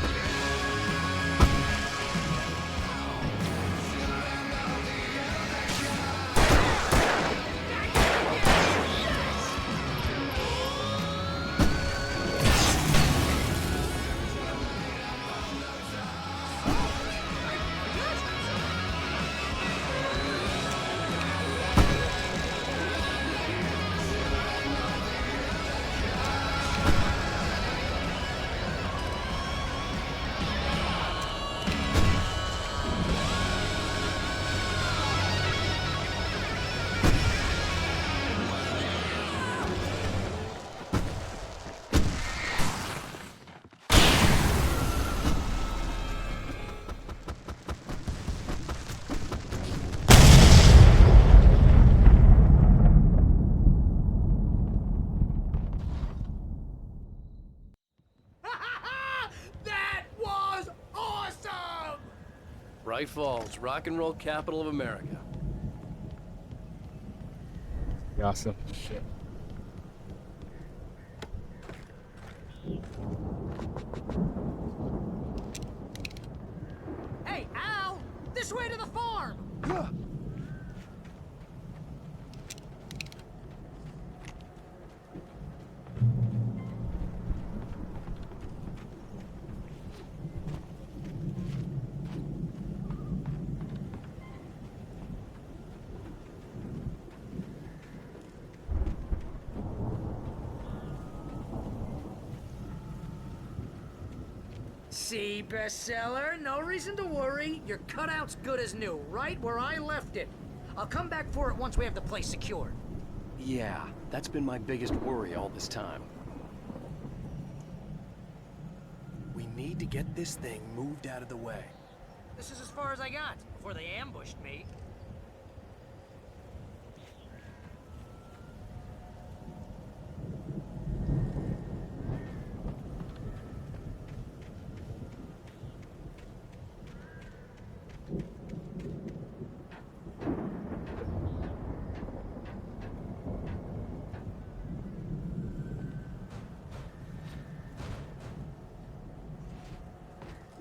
Bright Falls, rock and roll capital of America. Awesome. Shit. Hey, Al! This way to the farm! See, bestseller, no reason to worry. Your cutout's good as new, right where I left it. I'll come back for it once we have the place secured. Yeah, that's been my biggest worry all this time. We need to get this thing moved out of the way. This is as far as I got before they ambushed me.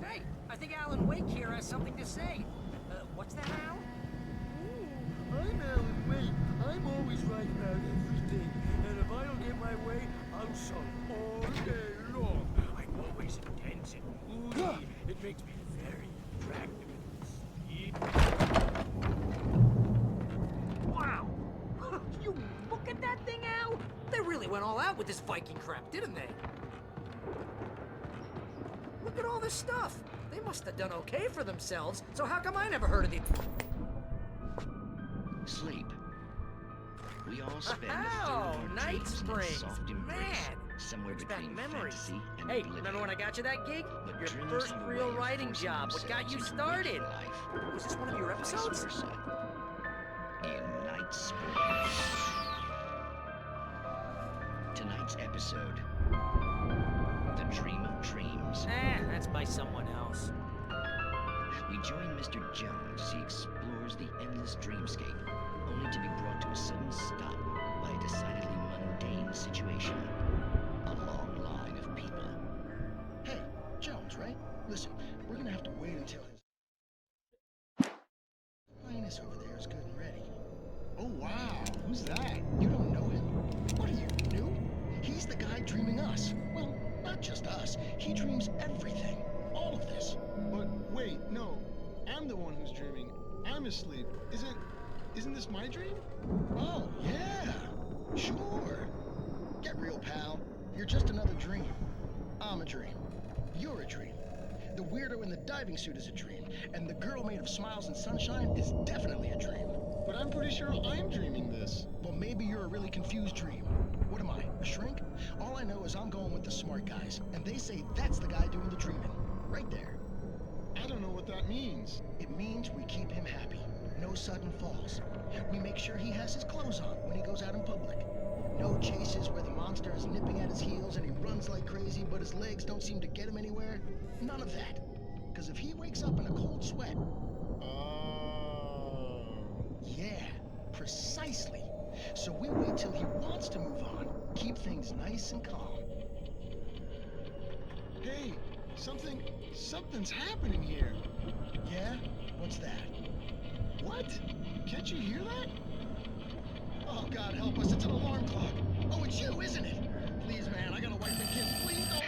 Hey, I think Alan Wake here has something to say. What's that, Al? I'm Alan Wake. I'm always right about everything. And if I don't get my way, I'll sulk all day long. I'm always intense and moody. It makes me very attractive and Wow! You look at that thing, Al! They really went all out with this Viking crap, didn't they? Look at all this stuff. They must have done okay for themselves, so how come I never heard of it? Sleep. We all spend Oh, Night dreams in a Springs. soft embrace, Man, somewhere brings back between memories. fantasy and Hey, oblivion. remember when I got you that gig? But Your dreams first have a real way of writing forcing job. What got you themselves into started? waking life. Was this one of your Or vice episodes? versa. In Night Springs. Tonight's episode: The Dream of Dreams. That's by someone else. We join Mr. Jones as he explores the endless dreamscape, only to be brought to a sudden stop by a decidedly mundane situation. A long line of people. Hey, Jones, right? Listen, we're gonna have to wait until his Highness over there is good and ready. Oh wow, who's that? You don't know him? What are you, new? He's the guy dreaming us. Well, not just us. He dreams everything. All of this. But wait, no. I'm the one who's dreaming. I'm asleep. Isn't this my dream? Oh, yeah. Sure. Get real, pal. You're just another dream. I'm a dream. You're a dream. The weirdo in the diving suit is a dream. And the girl made of smiles and sunshine is definitely a dream. But I'm pretty sure I'm dreaming this. Well, maybe you're a really confused dream. What am I, a shrink? All I know is I'm going with the smart guys. And they say that's the guy doing the dreaming. Right there. I don't know what that means. It means we keep him happy. No sudden falls. We make sure he has his clothes on when he goes out in public. No chases where the monster is nipping at his heels and he runs like crazy, but his legs don't seem to get him anywhere. None of that. Because if he wakes up in a cold sweat... Yeah, precisely. nicely. So we wait till he wants to move on. Keep things nice and calm. Hey, something's happening here. Yeah? What's that? What? Can't you hear that? Oh, God help us, it's an alarm clock. Oh, it's you, isn't it? Please, man, I gotta wipe the kids. Please don't wait.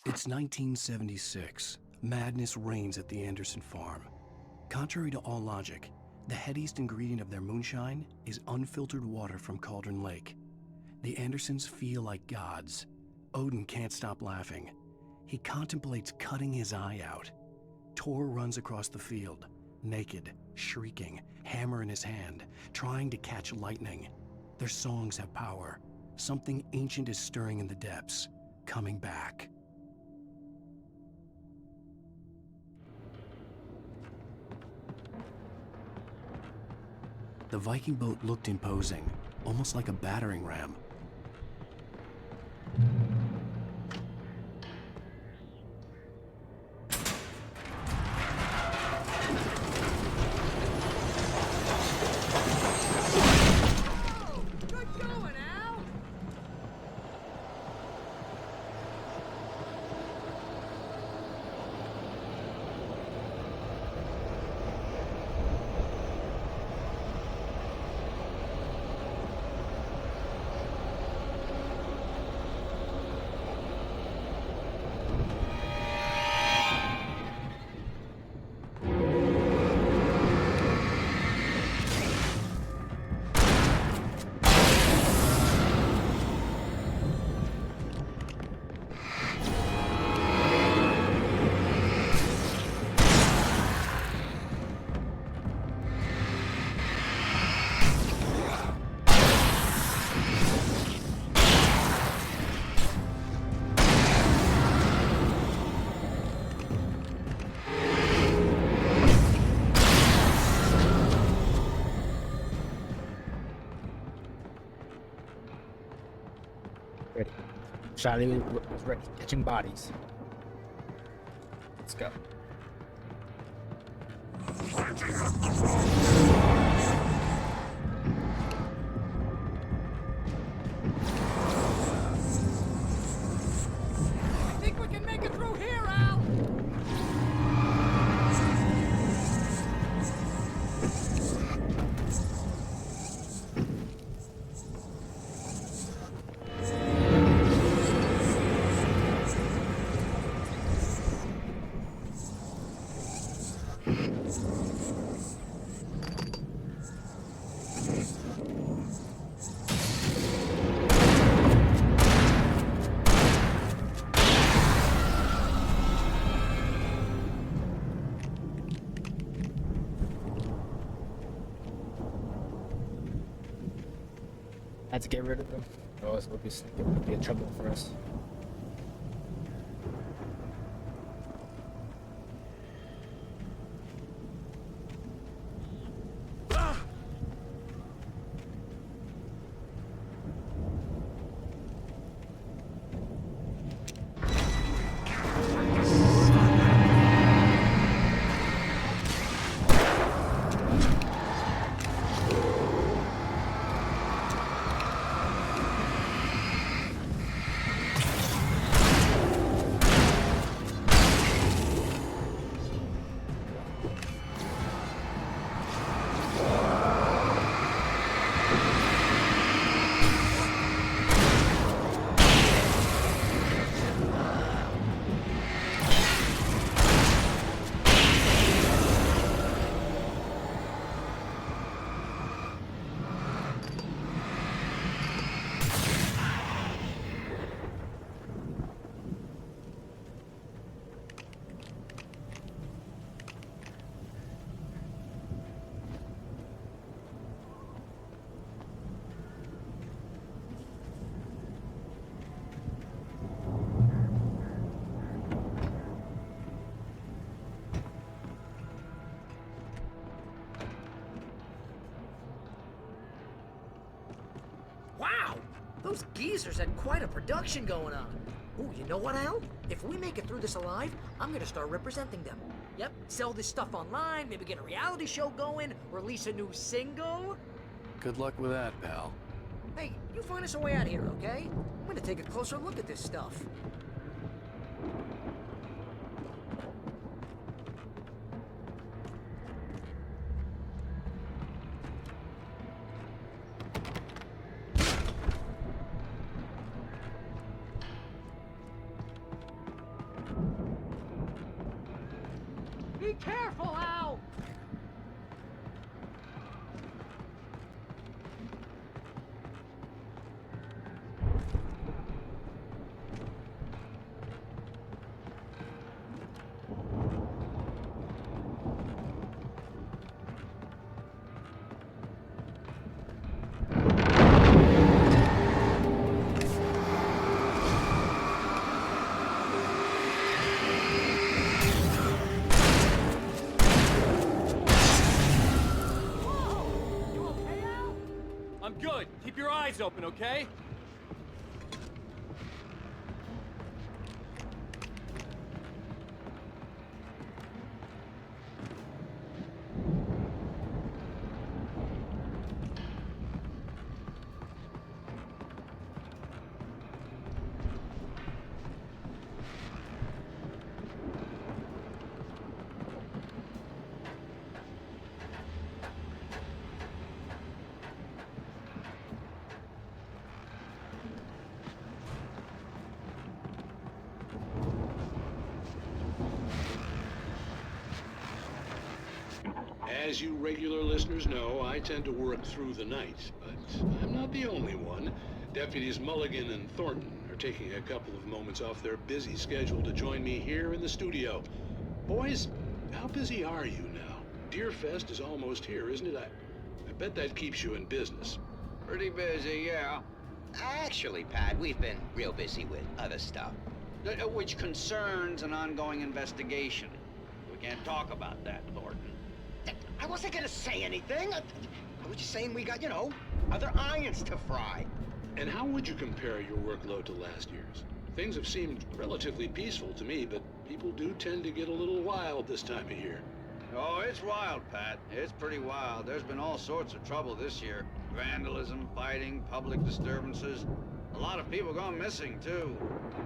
It's 1976. Madness reigns at the Anderson farm. Contrary to all logic, the headiest ingredient of their moonshine is unfiltered water from Cauldron Lake. The Andersons feel like gods. Odin can't stop laughing. He contemplates cutting his eye out. Tor runs across the field, naked, shrieking, hammer in his hand, trying to catch lightning. Their songs have power. Something ancient is stirring in the depths, coming back. The Viking boat looked imposing, almost like a battering ram. Ready. Charlie was ready, catching bodies. Let's go. Think we can make it through here, Al? Had to get rid of them, or else it would be a trouble for us. Those geezers had quite a production going on. Ooh, you know what, Al? If we make it through this alive, I'm gonna start representing them. Yep, sell this stuff online, maybe get a reality show going, release a new single. Good luck with that, pal. Hey, you find us a way out here, okay? I'm gonna take a closer look at this stuff. Be careful, Al! I'm good. Keep your eyes open, okay? As you regular listeners know, I tend to work through the night, but I'm not the only one. Deputies Mulligan and Thornton are taking a couple of moments off their busy schedule to join me here in the studio. Boys, how busy are you now? Deerfest is almost here, isn't it? I bet that keeps you in business. Pretty busy, yeah. Actually, Pat, we've been real busy with other stuff, which concerns an ongoing investigation. We can't talk about that, Thornton. I wasn't gonna say anything. I was just saying we got, you know, other irons to fry. And how would you compare your workload to last year's? Things have seemed relatively peaceful to me, but people do tend to get a little wild this time of year. Oh, it's wild, Pat. It's pretty wild. There's been all sorts of trouble this year. Vandalism, fighting, public disturbances. A lot of people gone missing, too.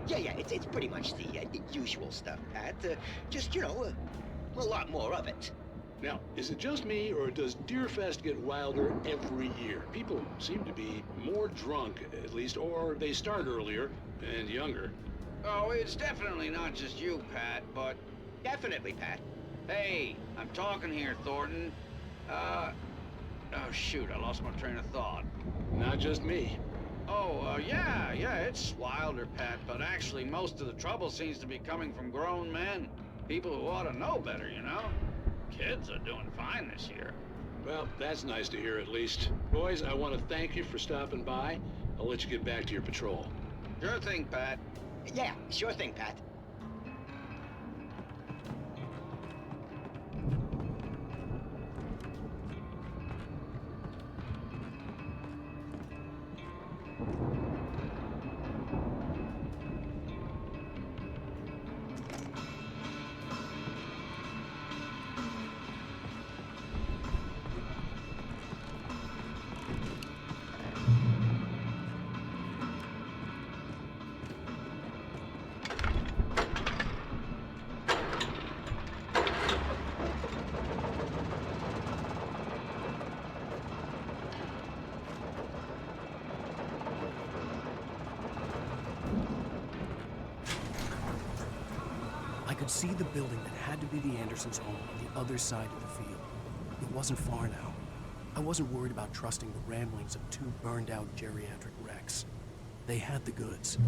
Yeah, it's pretty much the usual stuff, Pat. Just, you know, a lot more of it. Now, is it just me, or does Deerfest get wilder every year? People seem to be more drunk, at least, or they start earlier and younger. Oh, it's definitely not just you, Pat, but... Definitely, Pat. Hey, I'm talking here, Thornton. Oh, shoot, I lost my train of thought. Not just me. Oh, yeah, it's wilder, Pat, but actually most of the trouble seems to be coming from grown men. People who ought to know better, you know? Kids are doing fine this year. Well, that's nice to hear at least. Boys, I want to thank you for stopping by. I'll let you get back to your patrol. Sure thing, Pat. Yeah, sure thing, Pat. I could see the building that had to be the Andersons' home on the other side of the field. It wasn't far now. I wasn't worried about trusting the ramblings of two burned-out geriatric wrecks. They had the goods.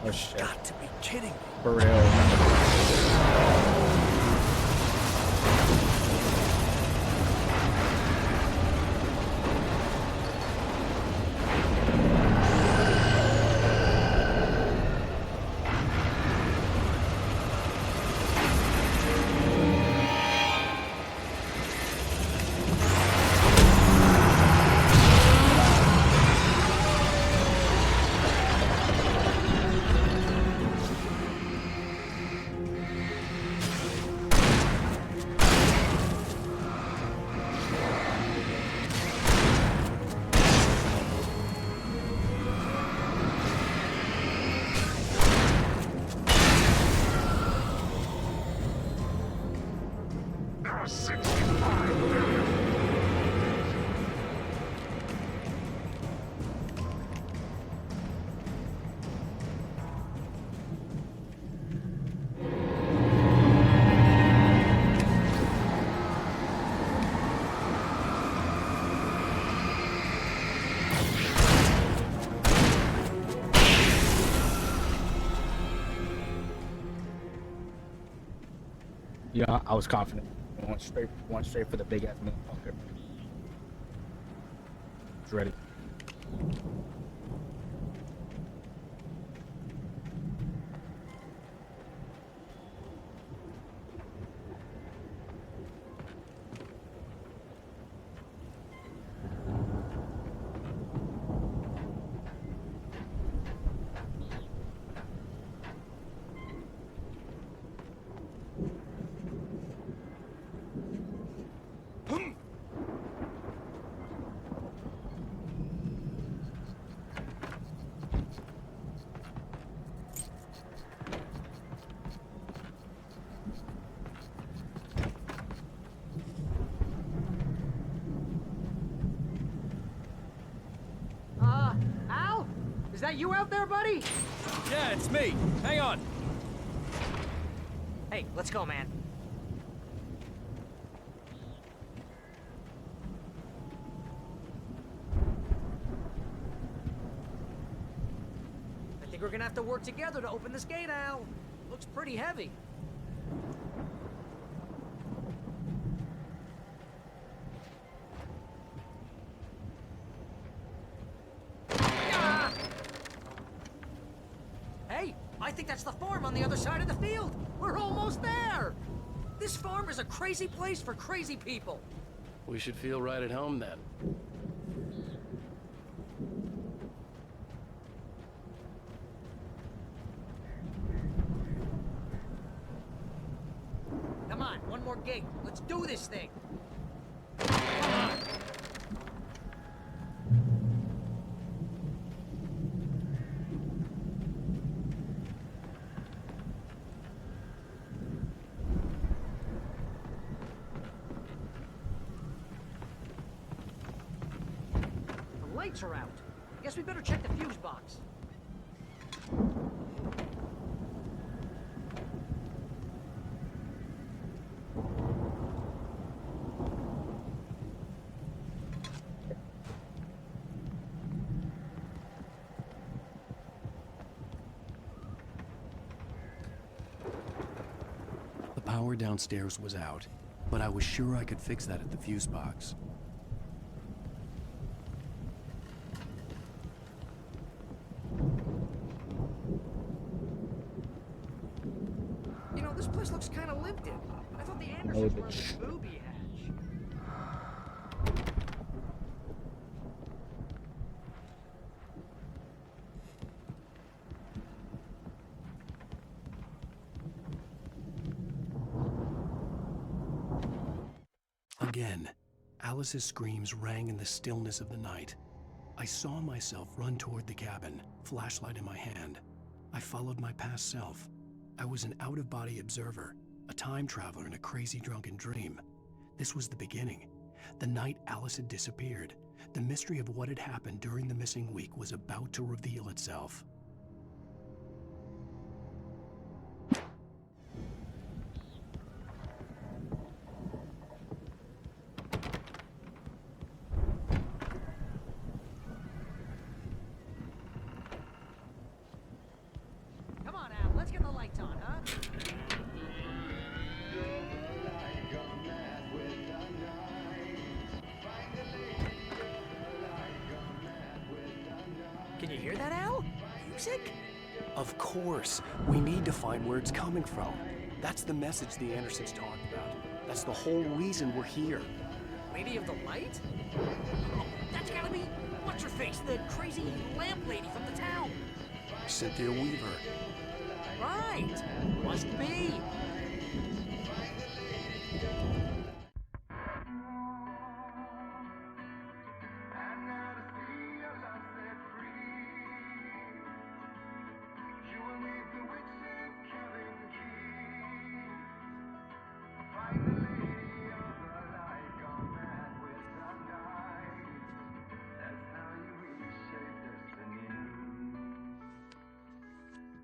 Oh shit. Got to be kidding me. For real. Yeah, I was confident. I went straight for the big ass motherfucker. It's ready. Al? Is that you out there, buddy? Yeah, it's me. Hang on. Hey, let's go, man. I think we're gonna have to work together to open this gate, Al. Looks pretty heavy. Hey, I think that's the farm on the other side of the field. We're almost there. This farm is a crazy place for crazy people. We should feel right at home then. Come on, one more gate. Let's do this thing. The lights are out. Guess we better check the fuse box. The power downstairs was out, but I was sure I could fix that at the fuse box. You know, this place looks kind of lived in. I thought the Andersons were a booby hatch. Again, Alice's screams rang in the stillness of the night. I saw myself run toward the cabin, flashlight in my hand. I followed my past self. I was an out-of-body observer, a time traveler in a crazy drunken dream. This was the beginning. The night Alice had disappeared. The mystery of what had happened during the missing week was about to reveal itself. Come on, Al. Let's get the lights on, huh? Can you hear that, Al? Music? Of course. We need to find where it's coming from. That's the message the Andersons talked about. That's the whole reason we're here. Lady of the Light? Oh, that's gotta be what's-her-face, the crazy lamp lady from the town. Cynthia Weaver. Right. Must be.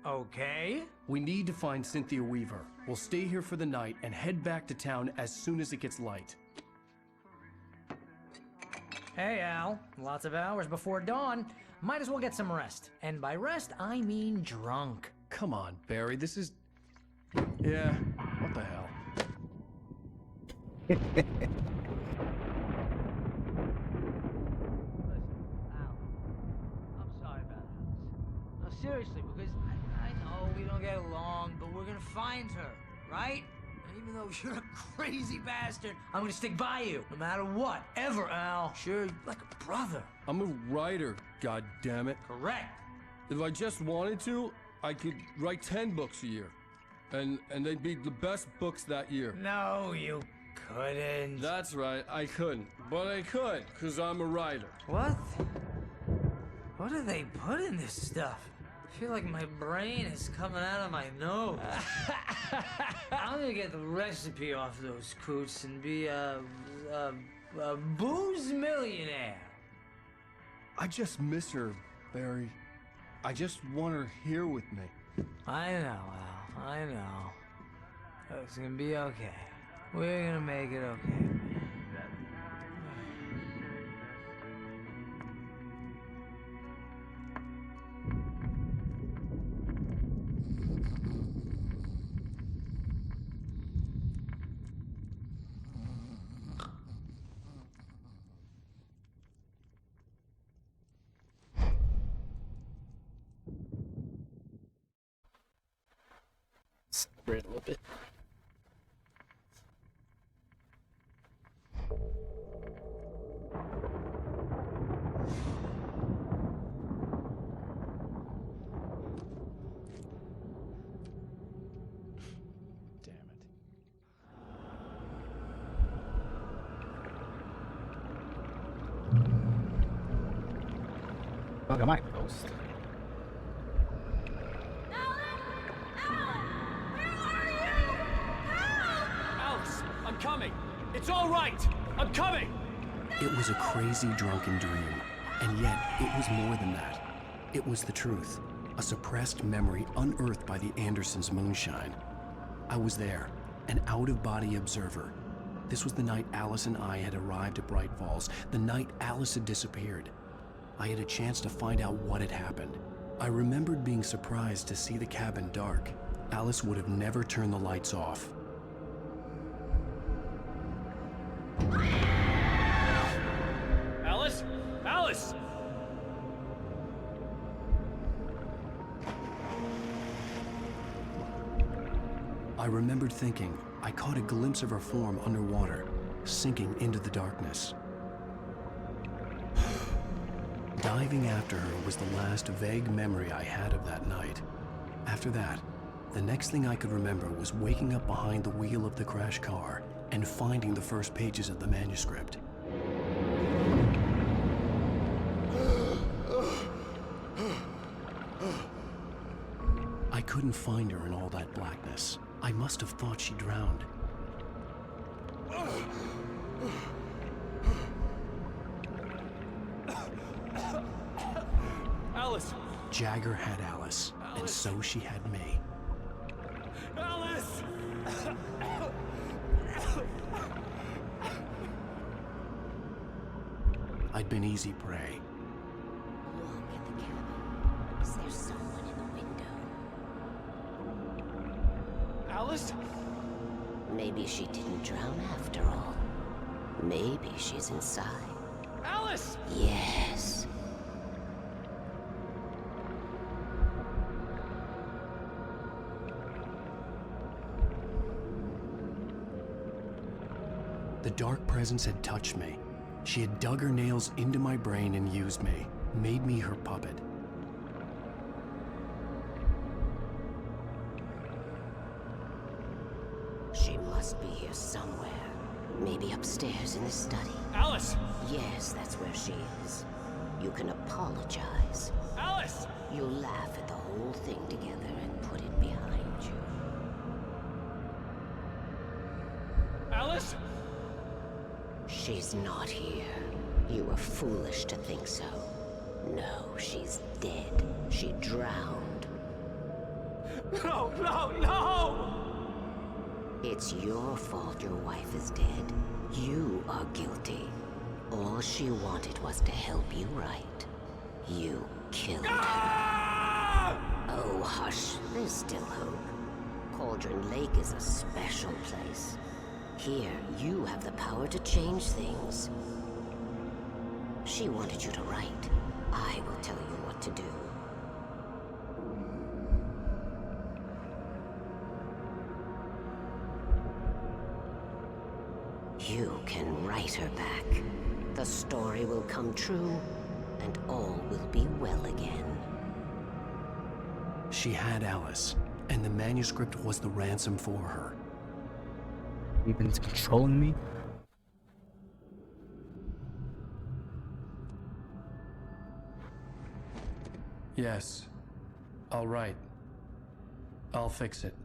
Okay. We need to find Cynthia Weaver. We'll stay here for the night and head back to town as soon as it gets light. Hey, Al. Lots of hours before dawn. Might as well get some rest. And by rest, I mean drunk. Come on, Barry, this is... Yeah, what the hell? I'm sorry about this. No, seriously, because I know we don't get along, but we're gonna find her, right? And even though you're a crazy bastard, I'm gonna stick by you, no matter what, ever, Al. Sure, like a brother. I'm a writer, goddammit. Correct. If I just wanted to, I could write 10 books a year. And they'd be the best books that year. No, you couldn't. That's right, I couldn't. But I could, because I'm a writer. What? What do they put in this stuff? I feel like my brain is coming out of my nose. I'm gonna get the recipe off those coots and be a booze millionaire. I just miss her, Barry. I just want her here with me. I know, Al. I know. It's gonna be okay. We're gonna make it okay. Celebrate a little bit. Look at my post. Alice, I'm coming. It's all right. I'm coming. It was a crazy drunken dream, and yet it was more than that. It was the truth, a suppressed memory unearthed by the Andersons' moonshine. I was there, an out-of-body observer. This was the night Alice and I had arrived at Bright Falls, the night Alice had disappeared. I had a chance to find out what had happened. I remembered being surprised to see the cabin dark. Alice would have never turned the lights off. Alice? Alice! I remembered thinking I caught a glimpse of her form underwater, sinking into the darkness. Diving after her was the last vague memory I had of that night. After that, the next thing I could remember was waking up behind the wheel of the crash car and finding the first pages of the manuscript. I couldn't find her in all that blackness. I must have thought she drowned. Alice! Jagger had Alice, and so she had me. Alice! I'd been easy prey. Look at the cabin. Is there someone in the window? Alice? Maybe she didn't drown after all. Maybe she's inside. Alice! Yes. The dark presence had touched me. She had dug her nails into my brain and used me, made me her puppet. She must be here somewhere. Maybe upstairs in the study. Alice! Yes, that's where she is. You can apologize. Alice! You'll laugh at the whole thing together and put it behind you. Alice? She's not here. You were foolish to think so. No, she's dead. She drowned. No, no, no! It's your fault your wife is dead. You are guilty. All she wanted was to help you right. You killed her. Oh, hush. There's still hope. Cauldron Lake is a special place. Here, you have the power to change things. She wanted you to write. I will tell you what to do. You can write her back. The story will come true, and all will be well again. She had Alice, and the manuscript was the ransom for her. Even controlling me? Yes. I'll write. I'll fix it.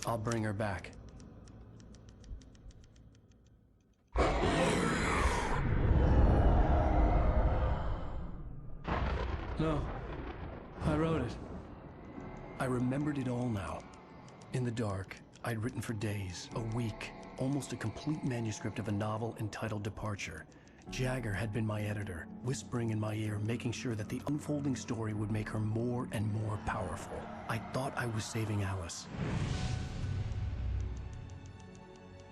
I'll bring her back. No. I wrote it. I remembered it all now. In the dark, I'd written for days, a week, almost a complete manuscript of a novel entitled Departure. Jagger had been my editor, whispering in my ear, making sure that the unfolding story would make her more and more powerful. I thought I was saving Alice.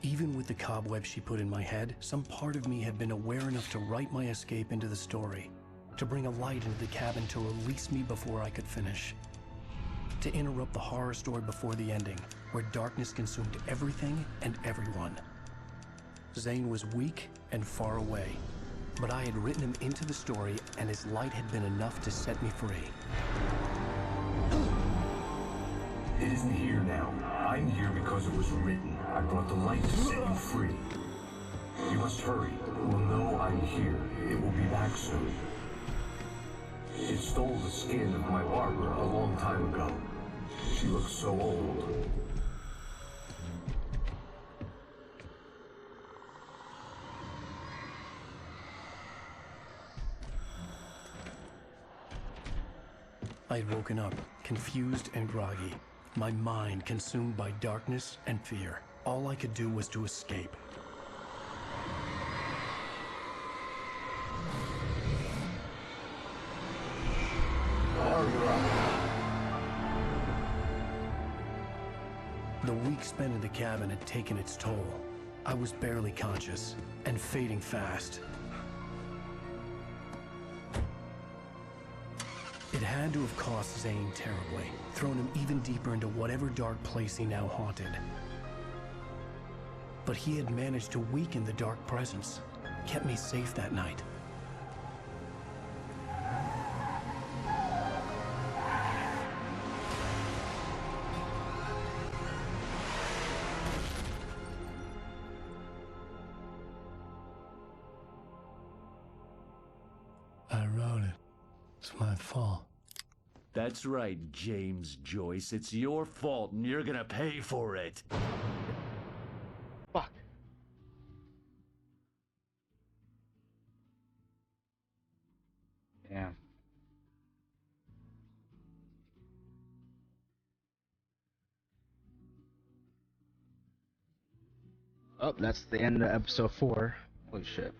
Even with the cobwebs she put in my head, some part of me had been aware enough to write my escape into the story, to bring a light into the cabin to release me before I could finish, to interrupt the horror story before the ending, where darkness consumed everything and everyone. Zane was weak and far away, but I had written him into the story, and his light had been enough to set me free. It isn't here now. I'm here because it was written. I brought the light to set you free. You must hurry. It will know I'm here. It will be back soon. It stole the skin of my Barbara a long time ago. She looks so old. I'd woken up, confused and groggy, my mind consumed by darkness and fear. All I could do was to escape. The week spent in the cabin had taken its toll. I was barely conscious, and fading fast. It had to have cost Zane terribly, thrown him even deeper into whatever dark place he now haunted. But he had managed to weaken the dark presence, kept me safe that night. I wrote it. It's my fault. That's right, James Joyce. It's your fault, and you're gonna pay for it. Fuck. Damn. Oh, that's the end of episode 4. Holy shit.